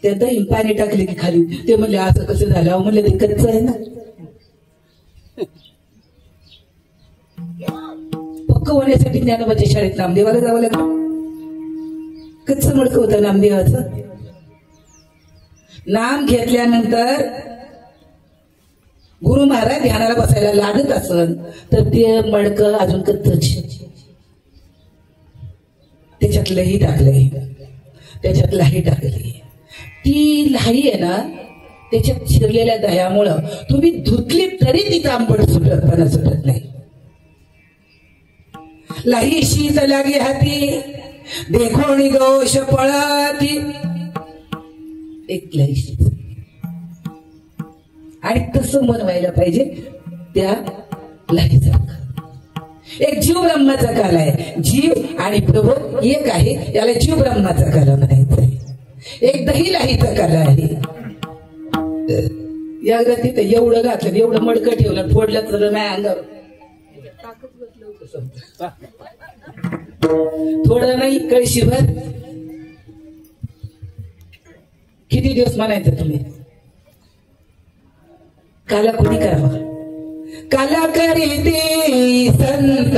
त्या दही पाणी टाकले की खाली. ते म्हणले असं कसं झालं? म्हणलं ते कच्च आहे ना. पक्क होण्यासाठी ज्ञानोबाच्या शाळेत नामदेवाला जावं लागलं. कच्च मडकं होतं नामदेवाचं. नाम घेतल्यानंतर गुरु महाराज ध्यानाला बसायला लागत असन तर ते मडकं अजून कच्चच. त्याच्यात लही टाकलंय, त्याच्यात लाही टाकली. ती लाही आहे ना, त्याच्यात शिरलेल्या दह्यामुळं तुम्ही धुतली तरी ती तांबड सुटत नाही. लाही शीत लागे हाती, देखोणी दोष पळती. एक लाही शीत. आणि तसं मन व्हायला पाहिजे त्या लाहीचा. एक जीव ब्रह्माचा काल आहे. जीव आणि प्रभू एक आहे, याला जीव ब्रह्माचा काल म्हणायचं आहे. एक दही लाहीचा काल आहे. या तिथं एवढं घातलं, एवढं मडकं ठेवलं, फोडलं तर नाही अंगावर. थोडं नाही, कळशीभर. किती दिवस म्हणायचं तुम्ही? काला कोणी करावा? काला करीते संत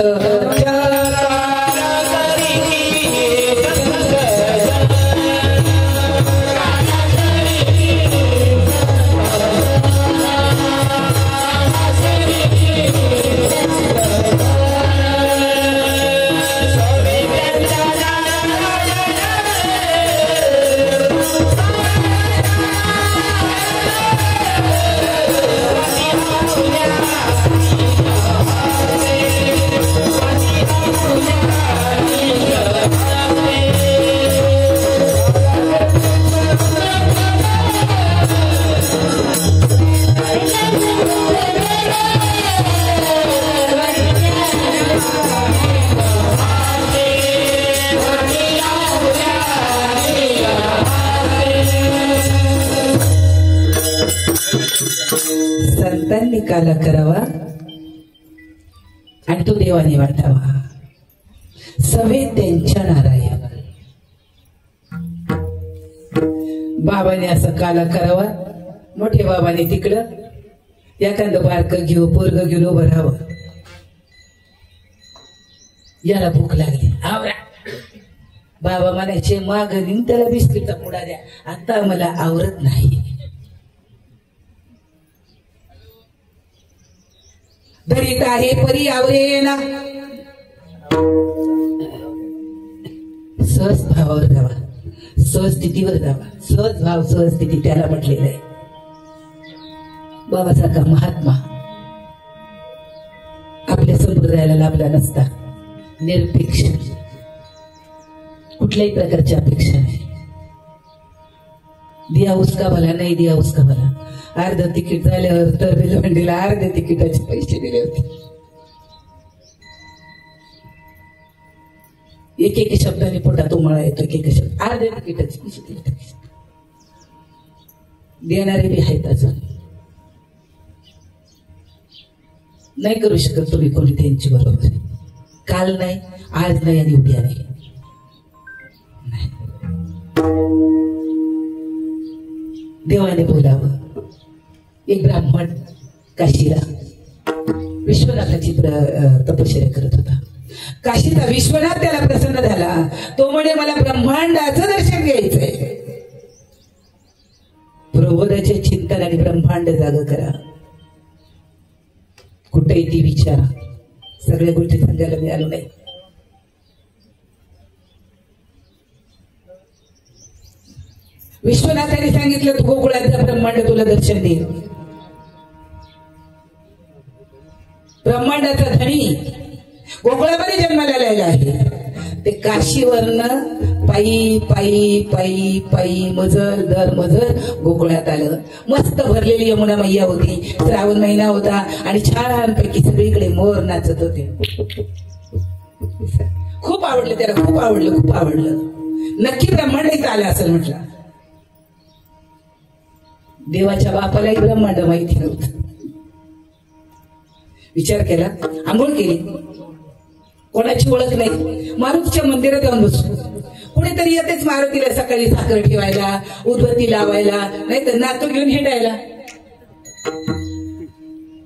संतांनी काला करावा आणि तो देवाने वाटावा. सवे त्यांच्या नारायण. बाबाने असं काला करावा, मोठे बाबाने तिकडं एखादं बारकं घेऊ, पोरग घेऊन उभं राहावं. याला भूक लागली, आवरा. बाबा म्हणायचे माग घेऊन त्याला बिस्किटचा पुडा द्या, आता मला आवरत नाही. दरीत आहे परी आवरेना. सहज भावावर जावा, सहज स्थितीवर जावा. सहज भाव सहज स्थिती त्याला म्हटलेलं आहे. बाबासारखा महात्मा आपल्या संप्रदायाला लाभला नसता. निरपेक्ष, कुठल्याही प्रकारची अपेक्षा नाही. दिया उसका भला, नाही दिया उसका भला. अर्ध तिकीट झाल्यावर तर बेलवंडीला अर्ध्या तिकिटाचे पैसे दिले होते. एक एक शब्दाने पोटात उमळा येतो. एक एक शब्द अर्ध्या तिकिटाचे पैसे दिले. देणारे बी आहेत अजून. नाही करू शकत तुम्ही कोणी त्यांची बरोबर. काल नाही, आज नाही आणि उद्या नाही. देवाने बोलावं. एक ब्राह्मण काशीला विश्वनाथाची तपश्चर्या करत होता. काशीचा विश्वनाथ त्याला प्रसन्न झाला. तो म्हणे मला ब्रह्मांडाचं दर्शन घ्यायचंय. प्रबोधाचे चिंतन आणि ब्रह्मांड जाग करा. कुठेही ती विचारा, सगळ्या गोष्टी सांगायला मिळालो नाही. विश्वनाथाने सांगितलं तू गोकुळाचं ब्रह्मांड तुला दर्शन देईल. ब्रह्मांडाचा धनी गोकुळामध्ये जन्माला आलेला आहे. ते काशीवरनं पायी पायी पायी पायी मजल दर मजल गोकुळात आलं. मस्त भरलेली यमुना मैया होती. श्रावण महिना होता आणि छानपैकी सगळीकडे मोर नाचत होते. खूप आवडलं त्याला, खूप आवडलं, खूप आवडलं. नक्की ब्रह्मांड इथं आलं असं म्हटलं. देवाच्या बापालाही ब्रह्मांड माहिती नव्हतं. विचार केला, आंघोळ केली, कोणाची ओळख नाही. मारुतीच्या मंदिरात जाऊन बसू. कुणीतरी येतेच मारुतीला सकाळी साखर ठेवायला, उदबत्ती लावायला, नाही तर नातू घेऊन हिंडायला.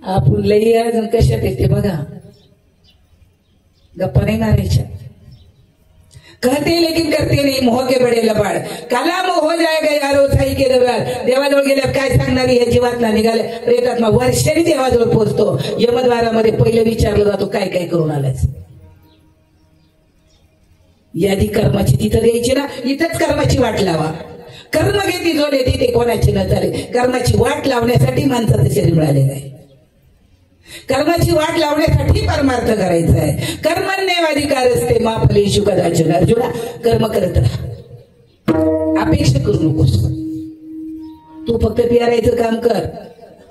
आपण लई अजून कशात येते बघा. गप्पा नाही मारायच्या. कहते लेकिन करते नाही. मोह के बडे लबाड, काला मोह हो जाएगा यारो साई के दरबार. देवाजवळ गेल्यावर काय सांगणारी या जीवातला निघाले प्रेतात्मा वर्षांनी देवाजवळ पोहोचतो. यमद्वारामध्ये पहिलं विचारलं जातो काय काय करून आलायच. यादी कर्माची तिथं द्यायची ना, इथंच कर्माची वाट लावा. कर्म घेती जो देते ते कोणाची न चाले. कर्माची वाट लावण्यासाठी माणसाचं शरीर मिळालेलं आहे. कर्माची वाट लावण्यासाठी परमार्थ करायचा आहे. कर्मण्येवाधिकार असते मा फलेषु कदाचन. अर्जुना कर्म करत राहा, अपेक्षा करू नकोस. तू फक्त पियारायचं काम कर,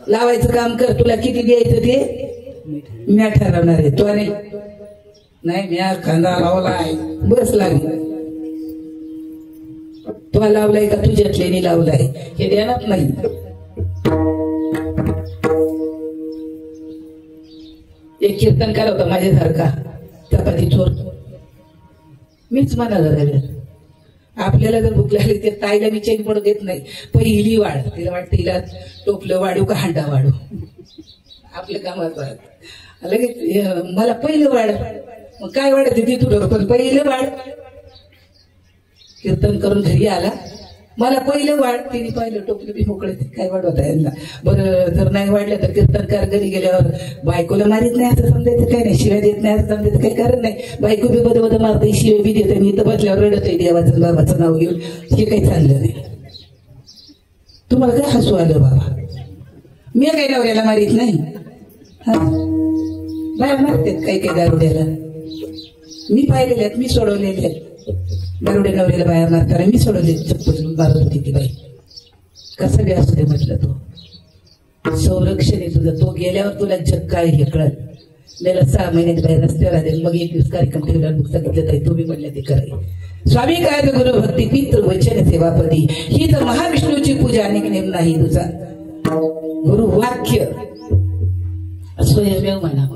लावायचं काम कर. तुला किती द्यायचं ते म्या ठरवणार आहे. तो नाही म्या खांदा लावलाय बस लागली. तो लावलाय का तुझ्यातल्याने लावलाय हे ध्यानात नाही. एक कीर्तनकार होता माझ्यासारखा चपाती चोर. मीच म्हणाला झालं आपल्याला जर भूक लागली तर ताईला मी चेक पडू देत नाही. पहिली वाढ तिला वाटतं तिला टोपलं वाढू का हांडा वाढू. आपल्या कामात लगेच मला पहिलं वाढ. मग काय वाढत ती तुला पण पहिलं वाढ. कीर्तन करून घरी आला. मला पहिलं वाढ. तिने पाहिलं टोपलं बी मोकळे काय वाढवत आहे यांना. बरं जर नाही वाढलं तर कीर्तनकार घरी गेल्यावर बायकोला मारित नाही असं समजायचं काय नाही. शिव्या देत नाही असं समजायचं काही कारण नाही. बायको बी बद बद मारते, शिव्या बी देते. मी इथं बसल्यावर रडतोय देवाचं बाबाचं नाव घेऊन. हे काही चांगलं नाही. तुम्हाला काय हसू आलं बाबा. मी काही नवऱ्याला मारित नाही. हा बाया मारतात काही काही दारुड्याला. मी पाहिलेले आहेत, मी सोडवलेले आहेत. दारुड्या नवऱ्याला बाया मारताना मी सोडवले. चप्पल मारत होती ती बाई. कसं बी असू दे म्हटलं. तो संरक्षण आहे तुझं. तो गेल्यावर तुला जग काय हे कळत. त्याला 6 महिन्यात बाहेर रस्त्यावर आले. मग 1 दिवस कार्यक्रम ठेवल्यावर मग सांगितलं ताई तुम्ही म्हणले ते कराय. स्वामी काय गुरु भक्ती पितृ वचन सेवापती. ही तर महाविष्णूची पूजा अनेक नेम नाही तुझा. गुरु वाक्य स्वयंमेव म्हणावं.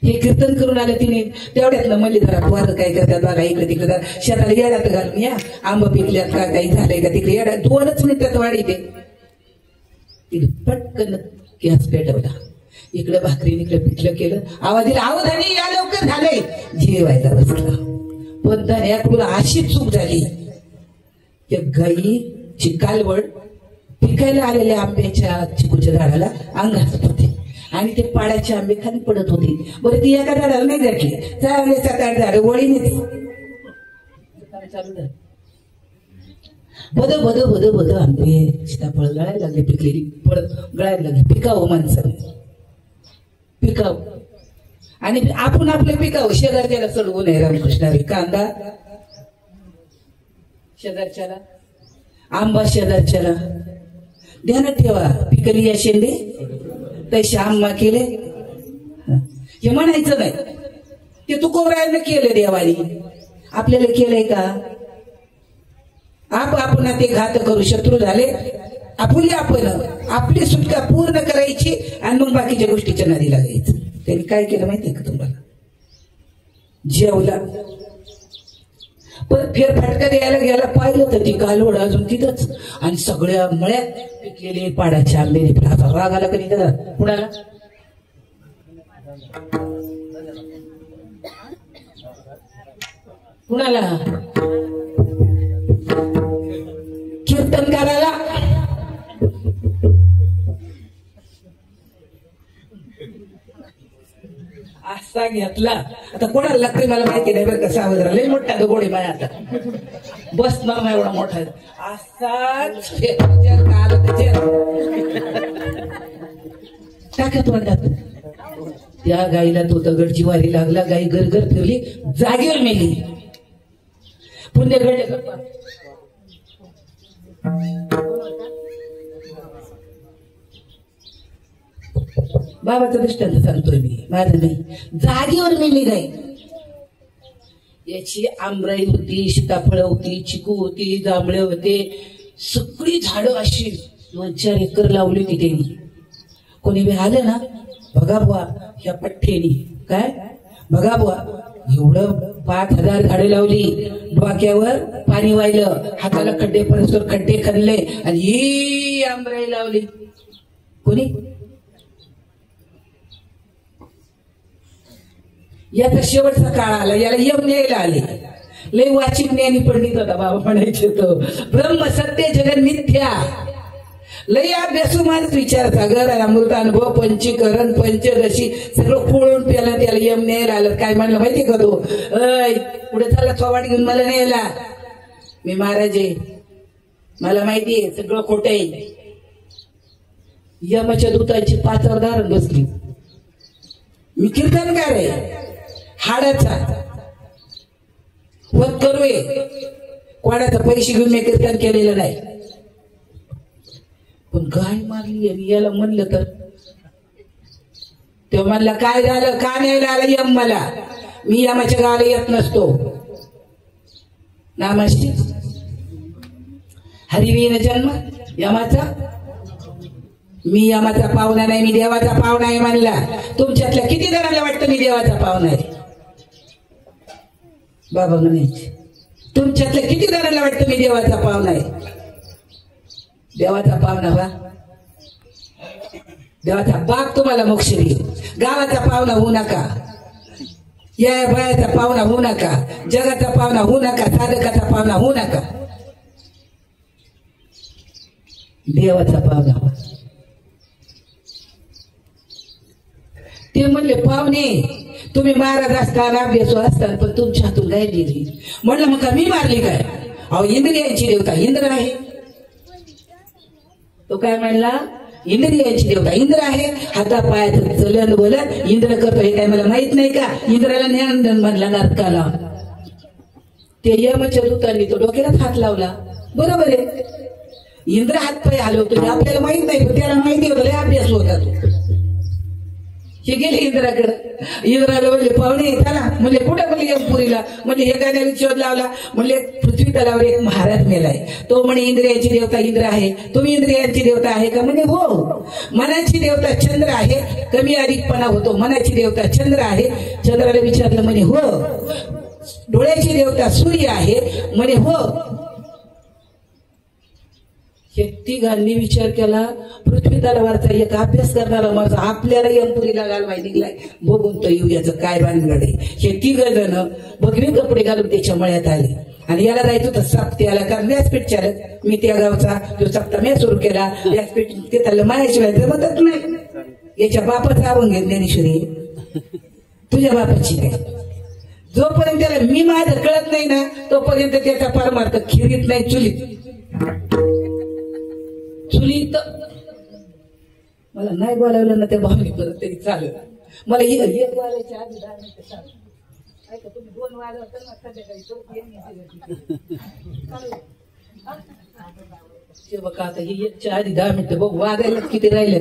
हे कीर्तन करून आलं तिने. तेवढ्यातलं मल्ली जरा पोरं काय करतात बघा. इकडे तिकडे शेताला येड्यात घालून या. आंब पिकल्यात का काही झालंय का तिकडे येड्यात 2च मिनिटात वाढी ते. तिने पटकन गॅस पेटवला. इकडे भाकरी इकडे पिठलं केलं. आवाज दिला आहो धनी या लवकर झालंय. जेवायला बसला. पण धन्याकडून अशी चूक झाली. त्या गाईची कालवड पिकायला आलेल्या आंब्याच्या चिकूच्या झाडाला अंगात होते आणि ते पाडाचे आंबे खाली पडत होते. बरं ती एका झाडाला नाही गाठली. 7-8 झाडं वळीनेच चालू झालं. बद बद बद बद आंबे सीताफळ गळायला लागले. पिकलेली फळ गळायला लागली. पिकावं माणसाने पिकावं. आणि आपण आपलं पिकावं. शेजारच्याला चढवू नये. रामकृष्ण कांदा शेजारच्याला, आंबा शेजारच्याला. ध्यानात ठेवा. पिकली या शेंडे तसे आंबा केले हे म्हणायचं नाही. ते तुकोबरायानं केलं देवानी. आपल्याला केलंय का? आपण ते घात करू शत्रू झाले. आपण आपली सुटका पूर्ण करायची आणि मग बाकीच्या गोष्टीच्या नादी लागायचं. त्यांनी काय केलं माहितीये का तुम्हाला? जेवला परत फेरफाटका द्यायला गेला. पाहिलं तर ती कालवड अजून तिथंच आणि सगळ्या मळ्यात पिकलेले पाडाचे आंबे. राग आला कधी त्याला कुणाला? कुणाला? कीर्तनकाराला. असा घेतला. आता कोणाला लागतंय मला माहिती नाही बरं कसा आवाज लय मोठा दगोडी माया आता बसणार नाही एवढा मोठा असाच टाकत म्हणतात. त्या गाईला तो दगड जिवारी लागला. गाई गरगर फिरली, जागेवर मेली. पुण्य घडले. बाबाचा दृष्टांत सांगतोय मी, माझं नाही. जागेवर मेली गाई. याची आंबराई होती, सीताफळ होती, चिकू होती, जांभळे होते, सगळी झाडं अशी 2-4 एकर लावली होती त्यांनी. कोणी बी आलं ना, बघा बुवा ह्या पठ्ठेनी काय, बघा बुवा एवढं 5,000 झाडे लावली, डोक्यावर पाणी वाहिलं, हाताला खड्डे परस्पर खड्डे खणले आणि ही आंबराई लावली. कोणी याचा शेवटचा काळ आला, याला यम न्यायला आले. लय वाचिक ज्ञानी पंडित होता बाबा म्हणायचे तो. ब्रह्म सत्य जगन मिथ्या. लय अभ्यासू माणूस विचारता. घर अमृत अनुभव पंचीकरण पंचदशी सगळं खोळून पेला. त्याला यम न्यायला आलं. काय म्हणलं माहिती का तो, पुढे चालला थोवाट घेऊन मला न्यायला. मी महाराज आहे, मला माहितीये सगळं खोटं आहे. यमाच्या दूताची 5 धारण बसली. मी कीर्तनकार आहे हाडाचा, वध करूय कोणाचा पैसे घेऊन मी कीर्तन केलेलं नाही. पण गाय मारली आणि याला म्हणलं तर तेव्हा म्हणला काय झालं, का न्यायला आला यम मला. मी यमाच्या गावाला येत नसतो. नामाशी हरिवीन जन्म यमाचा. मी यमाचा पाहुणा नाही, मी देवाचा पाहुणा आहे म्हणला. तुमच्यातल्या किती जणांना वाटतं मी देवाचा पाहुणा आहे. बाबा म्हणायचे तुमच्यातल्या किती जणांना वाटतं मी देवाचा पाहुणा आहे. देवाचा पाहुणा वा, देवाचा बाप तुम्हाला मोक्ष देईल. गावाचा पाहुणा होऊ नका, या बायाचा पाहुणा होऊ नका, जगाचा पाहुणा होऊ नका, साधकाचा पाहुणा होऊ नका, देवाचा पाहुणा व्हा. ते म्हणले पाहुणे तुम्ही महाराज असताना अभ्यासू असताना पण तुमच्या हातून गाय दिली. म्हणलं मग मी मारली काय. अहो इंद्रियांची देवता इंद्र आहे. तो काय म्हणला, इंद्रियांची देवता इंद्र आहे. हातापायाचं चलन बोलत इंद्र करतो हे काय मला माहित नाही का. इंद्राला ज्ञान म्हणला नरकाला. ते यमाच्या दूतांनी तो डोक्यालाच हात लावला. बरोबर आहे, इंद्र हातपाय हलवतो आपल्याला माहित नाही, पण त्याला माहिती होतं अभ्यास होता तो. हे गेले इंद्राकडे. इंद्राला म्हणले पाहुणे चला. म्हणले कुठे म्हणले यमपुरीला. म्हणजे हे गाण्याला शोध लावला. म्हणले पृथ्वी तलावर एक महाराज मेलाय. तो म्हणे इंद्रियांची देवता इंद्र आहे. तुम्ही इंद्रियांची देवता आहे का. म्हणे हो. मनाची देवता चंद्र आहे. कमी अधिकपणा होतो. मनाची देवता चंद्र आहे. चंद्राला विचारलं म्हणे हो. डोळ्याची देवता सूर्य आहे. म्हणे हो. हे तिघांनी विचार केला. पृथ्वी तलावारचा एक अभ्यास करणारा माणूस आपल्याला यमपुरीला घालवाय निघलाय. बघून तर येऊ याचं काय भानगड आहे. हे 3 जण भगवे कपडे घालून त्याच्या मळ्यात आले आणि याला जायचं होतं सप्त्याला. कारण व्यासपीठ चालत मी त्या गावचा जो सप्ताह मी सुरू केला. व्यासपीठ ते त्याला मायाशिवाय जमतच नाही. याच्या बापाचं आवून घेत ज्ञानेश्वरी तुझ्या बापाची काय. जोपर्यंत त्याला मी माझं कळत नाही ना तोपर्यंत त्याचा परमार्थ खिरीत नाही चुलीत. चुलीत मला नाही बोलावलं ना त्या भावनी परत तरी चालेल. मला एक वाजायच्या आधी 10 मिनिटं चालू. ऐका तुम्ही 2 वाजवता ना संध्याकाळी ते बघा आता ही 1च्या आधी 10 मिनिटं बघ वाजायला किती राहिले.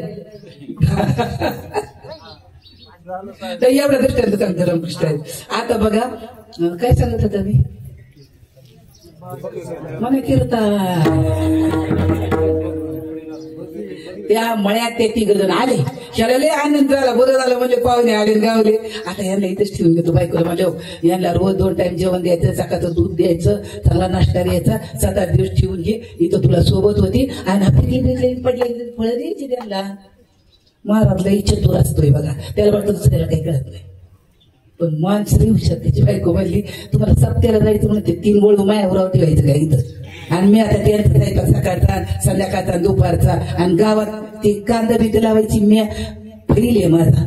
तर एवढा दृष्टांत सांगतो रामकृष्ण. आता बघा काय सांगत होता मी मला कीर्तन. त्या मळ्यात ते 3 जण आले. ह्याला लय आनंद झाला. बरं झालं म्हणजे पाहुणे आले गावले. आता यांना इथेच ठेवून घेतो बायकोला. म्हणजे यांना रोज 2 टाइम जेवण द्यायचं, सकाळचं दूध द्यायचं, चांगला नाश्ता द्यायचा. 7-8 दिवस ठेवून घे. इथं तुला सोबत होती आणि पडले फळं द्यायची त्यांना. महाराजला इच्छा असतोय बघा. त्याला वाटतं दुसऱ्याला काही कळत नाही. पण माणसं हुशार. त्याची बायको म्हणली तुम्हाला सप्त्याला जायचं म्हणते 3 गोळ मायावर ठेवायचं का इथं. आणि मी आता त्यांचा जायचा सकाळचा संध्याकाळचा दुपारचा. आणि गावात ते कांदा बी लावायची मी पहिली आहे माझा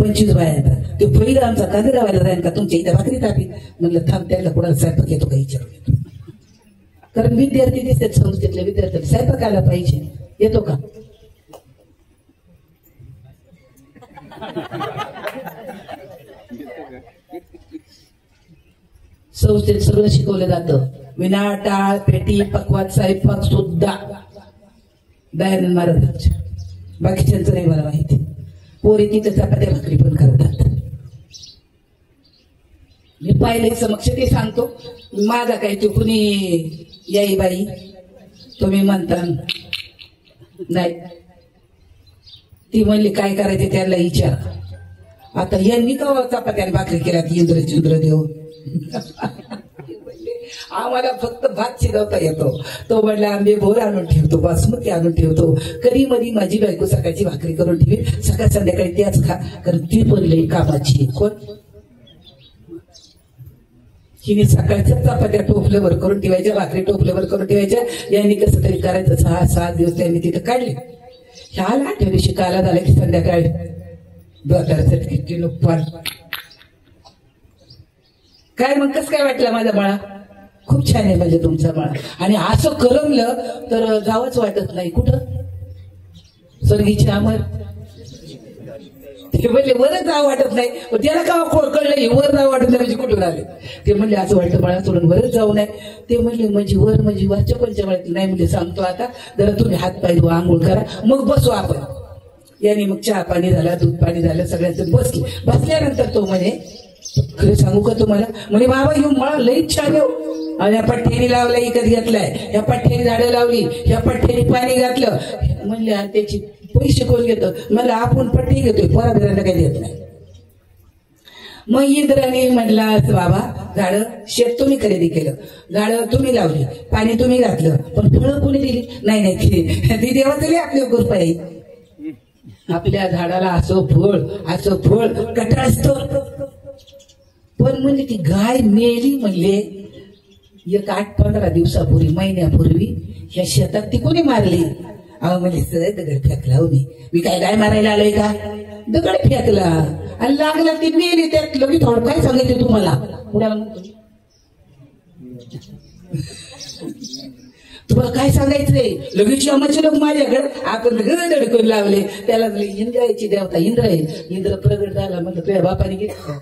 25 बाया येतात. ते पहिलं आमचा कांदरावायला राहील का तुमच्या इथं भाकरी तापी. म्हणलं थांब, त्याला कोणाला स्वयंपाक येतो का विचारून येतो. कारण विद्यार्थी दिसतात, संस्थेतल्या विद्यार्थ्याला स्वयंपाक आला पाहिजे. येतो का? संस्थेत सगळं शिकवलं जातं. विना टाळ पेटी पकवान स्वयंपाक सुद्धा दयानंद महाराजांच्या. बाकीच्यांचं नाही मला माहिती. पोरी तिथं चपात्या भाकरी पण करतात. मी पाहिले समक्ष ते सांगतो. माझा काय ते कुणी याई बाई तुम्ही म्हणता नाही. ती म्हणली काय करायचे त्याला विचार. आता यांनी का चपात्या भाकरी केल्या इंद्र देव. आम्हाला फक्त भात शिजवता येतो. तो म्हणला आंबे भोर आणून ठेवतो, बासमती आणून ठेवतो. कधी मधी माझी बायको सकाळची भाकरी करून ठेवी, सकाळ संध्याकाळी त्याच खा. कारण ती पण लई कामाची. कोण? हिने सकाळच्या चपात्या टोपल्यावर करून ठेवायच्या, भाकरी टोपल्यावर करून ठेवायच्या. यांनी कसं तरी करायचं. 6-7 दिवस त्यांनी तिथं काढले. ह्या 8व्या दिवशी काला झाला की संध्याकाळी काय मग कसं काय वाटलं माझा बाळा? खूप छान आहे म्हणजे तुमचा बाळा. आणि असं करमलं तर जावंच वाटत नाही. कुठं? स्वर्गीचे अमर. ते म्हणले वरच जावं वाटत नाही. त्याला का कळलं वर जावं वाटत नाही म्हणजे कुठून आले. ते म्हणले असं वाटतं बाळा सोडून वरच जाऊ नये. ते म्हणले म्हणजे वरच्या कोणच्या वेळात नाही. म्हणजे सांगतो आता जरा तुम्ही हात पाय धुवा, आंघोळ करा, मग बसू आपण. याने मग चहा पाणी झाला, दूध पाणी झालं, सगळ्यांचं बसले. बसल्यानंतर तो म्हणे खरं सांगू का तुम्हाला? म्हणे बाबा येऊ मला लईच छान येऊ. ह्या पठ्ठ्याने लावला इकत घेतलाय, ह्या पठ्ठ्याने झाडं लावली, ह्या पठ्ठ्याने पाणी घातलं. म्हणले आणि त्याची पैसे कोण घेतो? मला आपण पठ्ठी घेतोय, पोराबिरांना काही देत नाही. मग इंद्राने म्हणला बाबा झाडं शेत तुम्ही खरेदी केलं, झाडं तुम्ही लावली, पाणी तुम्ही घातलं, पण फळं कोणी दिली? नाही ती देवा दिली आपली कृपा आहे. आपल्या झाडाला असं फळ कटाळ असतो. पण म्हणजे ती गाय मेली म्हणले 8-15 दिवसापूर्वी, महिन्यापूर्वी ह्या शेतात ती कोणी मारली? अहो म्हणजे सगळं दगड फेकला. हो मी काय गाय मारायला आलोय का? दगड फेकला आणि लागला ती मेली. त्यात लगेच थोडं काय सांगायचं तुम्हाला? तुम्हाला काय सांगायचंय? लगेच आमचे लोक माझ्याकडे आपण धडकून लावले. त्याला इंद्रायची देवता इंद्र आहे. इंद्र प्रगट झाला म्हणलं तुझ्या बापाने घेतलं.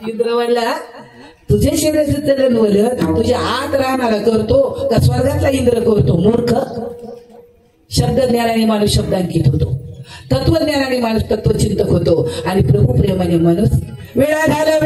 इंद्र म्हणला तुझ्या शरीराचं चलन वलं तुझ्या आत राहणारा करतो का स्वर्गातला इंद्र करतो? मूर्ख. शब्दज्ञानाने माणूस शब्दांकित होतो, तत्वज्ञानाने माणूस तत्वचिंतक होतो, आणि प्रभू प्रेमाने माणूस वेळा झालं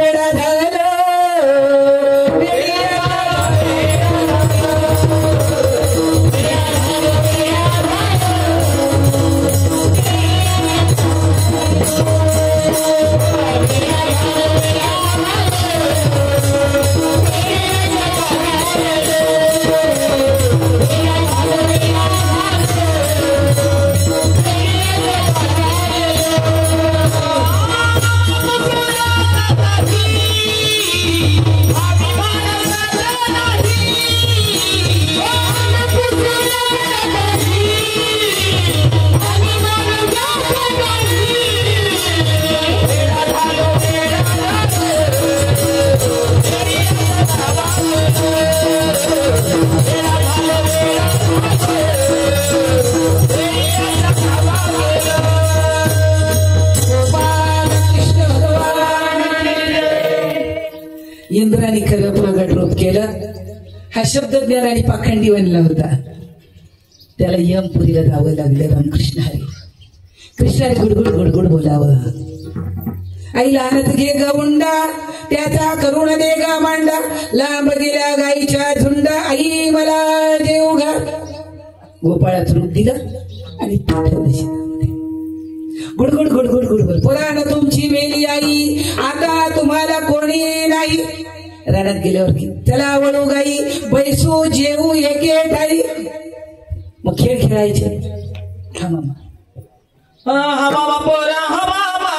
इंद्राने खरं प्रगट रूप केलं. हा शब्द ज्ञानाने पाखंडी बनला होता. त्याला यमपुरीला जावं लागलं. रामकृष्ण हरी. कृष्णाने गुडगुड बोलावं. आई लहानच घे गवुंडा, त्याचा करुण दे गा मांडा, लांब गेल्या गाईच्या झुंड, आई मला देऊ घा. गोपाळाचं रूप दिलं आणि गुडगुड पुराण तुमची मेली आई, आता तुम्हाला कोणी नाही. रानात गेल्यावर चला वळू गाई, बैसू जेऊ एके ठाई. मग खेळ खेळायचे. हा मामा हा मामा पोरा हा मामा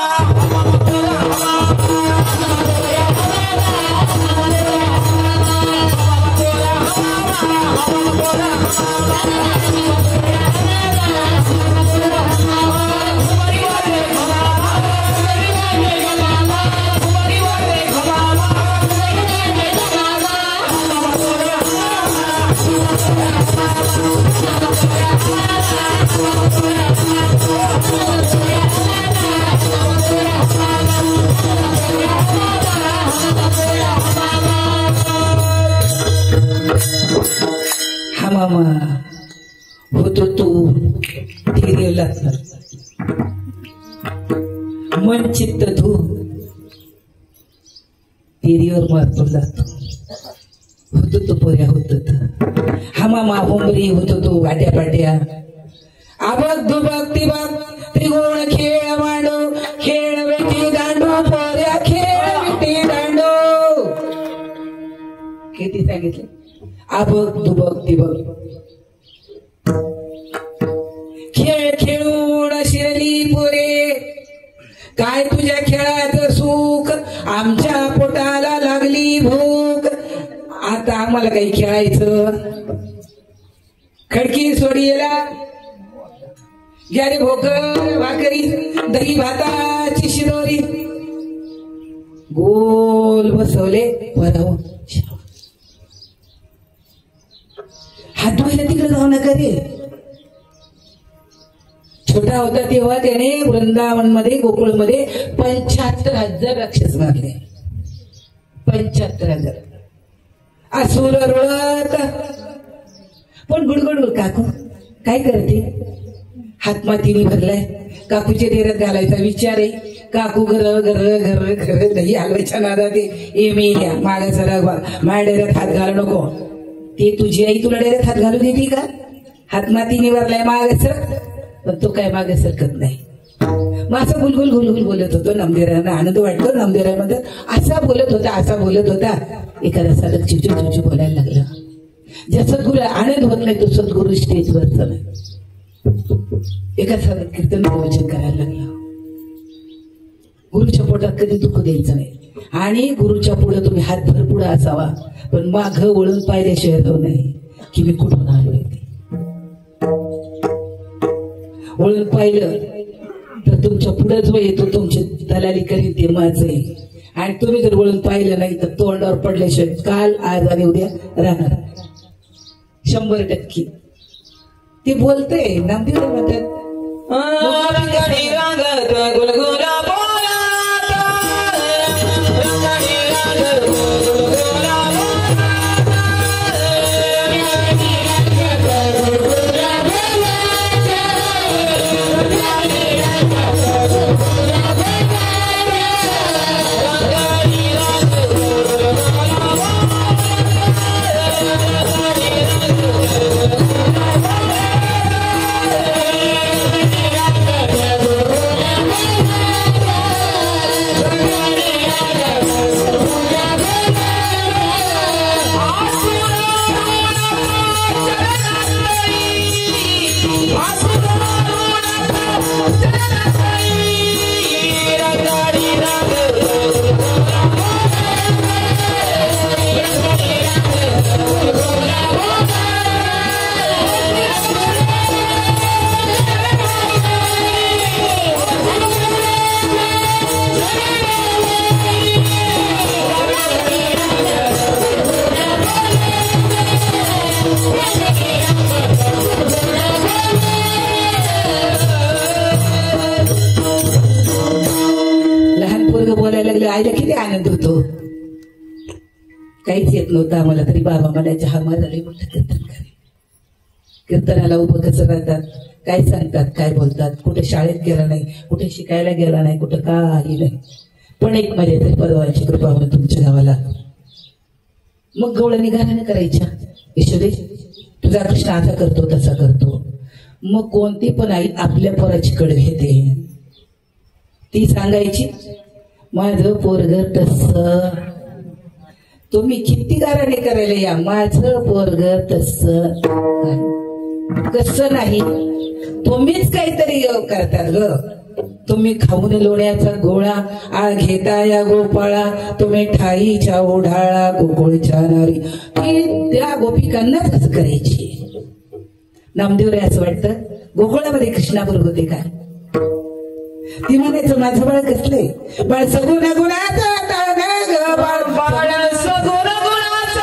मामा होतो तू तिरीला मन चित्त धू तिरीवर मारतो जातो होतो तो पोऱ्या होत हामा माहुंबरी होतो तो वाट्या पाट्या आबक दुबक तिबक त्रिगुण खेळ मांडो खेळ विटी दांडू पोऱ्या खेळ विटी दांडू किती सांगितले आबक दुबक तिबक खेळ खेळून शिरली पोरे काय तुझ्या खेळाचं सुख आमच्या पोटाला लागली भूक आता आम्हाला काही खेळायचं खडकी सोडीला ज्यारे भोकर भाकरी दही भाताची शिरोरी गोल बसवले बरं हात धुवायला तिकडे जाऊ नका रे छोटा होता तेव्हा त्याने वृंदावन मध्ये गोकुळ मध्ये 75,000 राक्षस मारले 75,000 असुर रुळत पण गुडगुड काकू काय करते हातमातीने भरलाय काकूच्या डेऱ्यात घालायचा विचार आहे काकू घर घर घर घर दही हलवायच्या नादात एमे घ्या मागा जरा माझ्या डेऱ्यात हात घालू नको ते तुझी आई तुला डेऱ्यात हात घालू देते का हातमातीने भरलाय मागास पण तो काय मागे सरकत नाही मग असं गुलगुल गुलगुल बोलत होतो नामदेवरायांना आनंद वाटतो नामदेवरायांमध्ये असा बोलत होता एखादा साधक चिवचिव चिवचिव बोलायला लागला ज्या सद्गुरू आनंद होत नाही तो सद्गुरू स्टेजवरचा नाही एका साधक कीर्तन प्रवचन करायला लागला गुरुच्या पोटात कधी दुःख द्यायचं नाही आणि गुरुच्या पुढे तुम्ही हातभर पुढे असावा पण माघ वळून पाहिल्याशिवाय जाऊ नाही की मी कुठून आलोय वळून पाहिलं तर तुमच्या पुढे जो येतो तुमची दलाली करीन ते माझे आणि तुम्ही जर वळून पाहिलं नाही तर तोंडावर पडल्याशिवाय काल आज आणि उद्या राहणार 100% ते बोलतंय नामदेव म्हणतात आईला किती आनंद होतो काहीच येत नव्हतं आम्हाला तरी बाबा मला चहा मारले मोठं कीर्तन करे कीर्तनाला उभं कसं राहतात काय सांगतात काय बोलतात कुठे शाळेत गेला नाही कुठे शिकायला गेला नाही कुठं काही नाही पण एक माझ्या तरी परवाची कृपा होती तुमच्या गावाला मग गवळणी गाण्याने करायच्या ईश्वरी तुझा कृष्ण असा करतो तसा करतो मग कोणती पण आई आपल्या पोराची कड घेते ती सांगायची माझं पोरग तस तुम्ही किती गाराने करायला या माझं पोरग तस कसं नाही तुम्हीच काहीतरी करतात ग तुम्ही खाऊन लोण्याचा गोळा घेता या गोपाळा तुम्ही ठाईच्या ओढाळा गोकुळच्या नारी ती त्या गोपिकांनाच असं करायची नामदेवरे असं वाटतं गोकुळामध्ये कृष्णाबरोबर होते काय ती म्हणायचं माझं बाळ कसलंय बाळ सगुण गुणाचा बाळ बाळ सगुण गुणाचा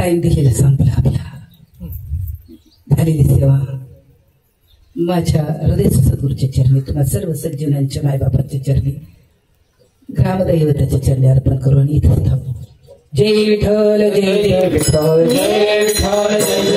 टाइम दिलेला संपला आपला. झालेली सेवा माझ्या हृदय सद्गुरूच्या चरणी, तुम्हा सर्व सज्जनांच्या मायबापांच्या चरणी, ग्रामदैवताच्या चरणी अर्पण करून इथं थांबू. जय विठ्ठल, जय जय विठ्ठल, जय विठ्ठल, जय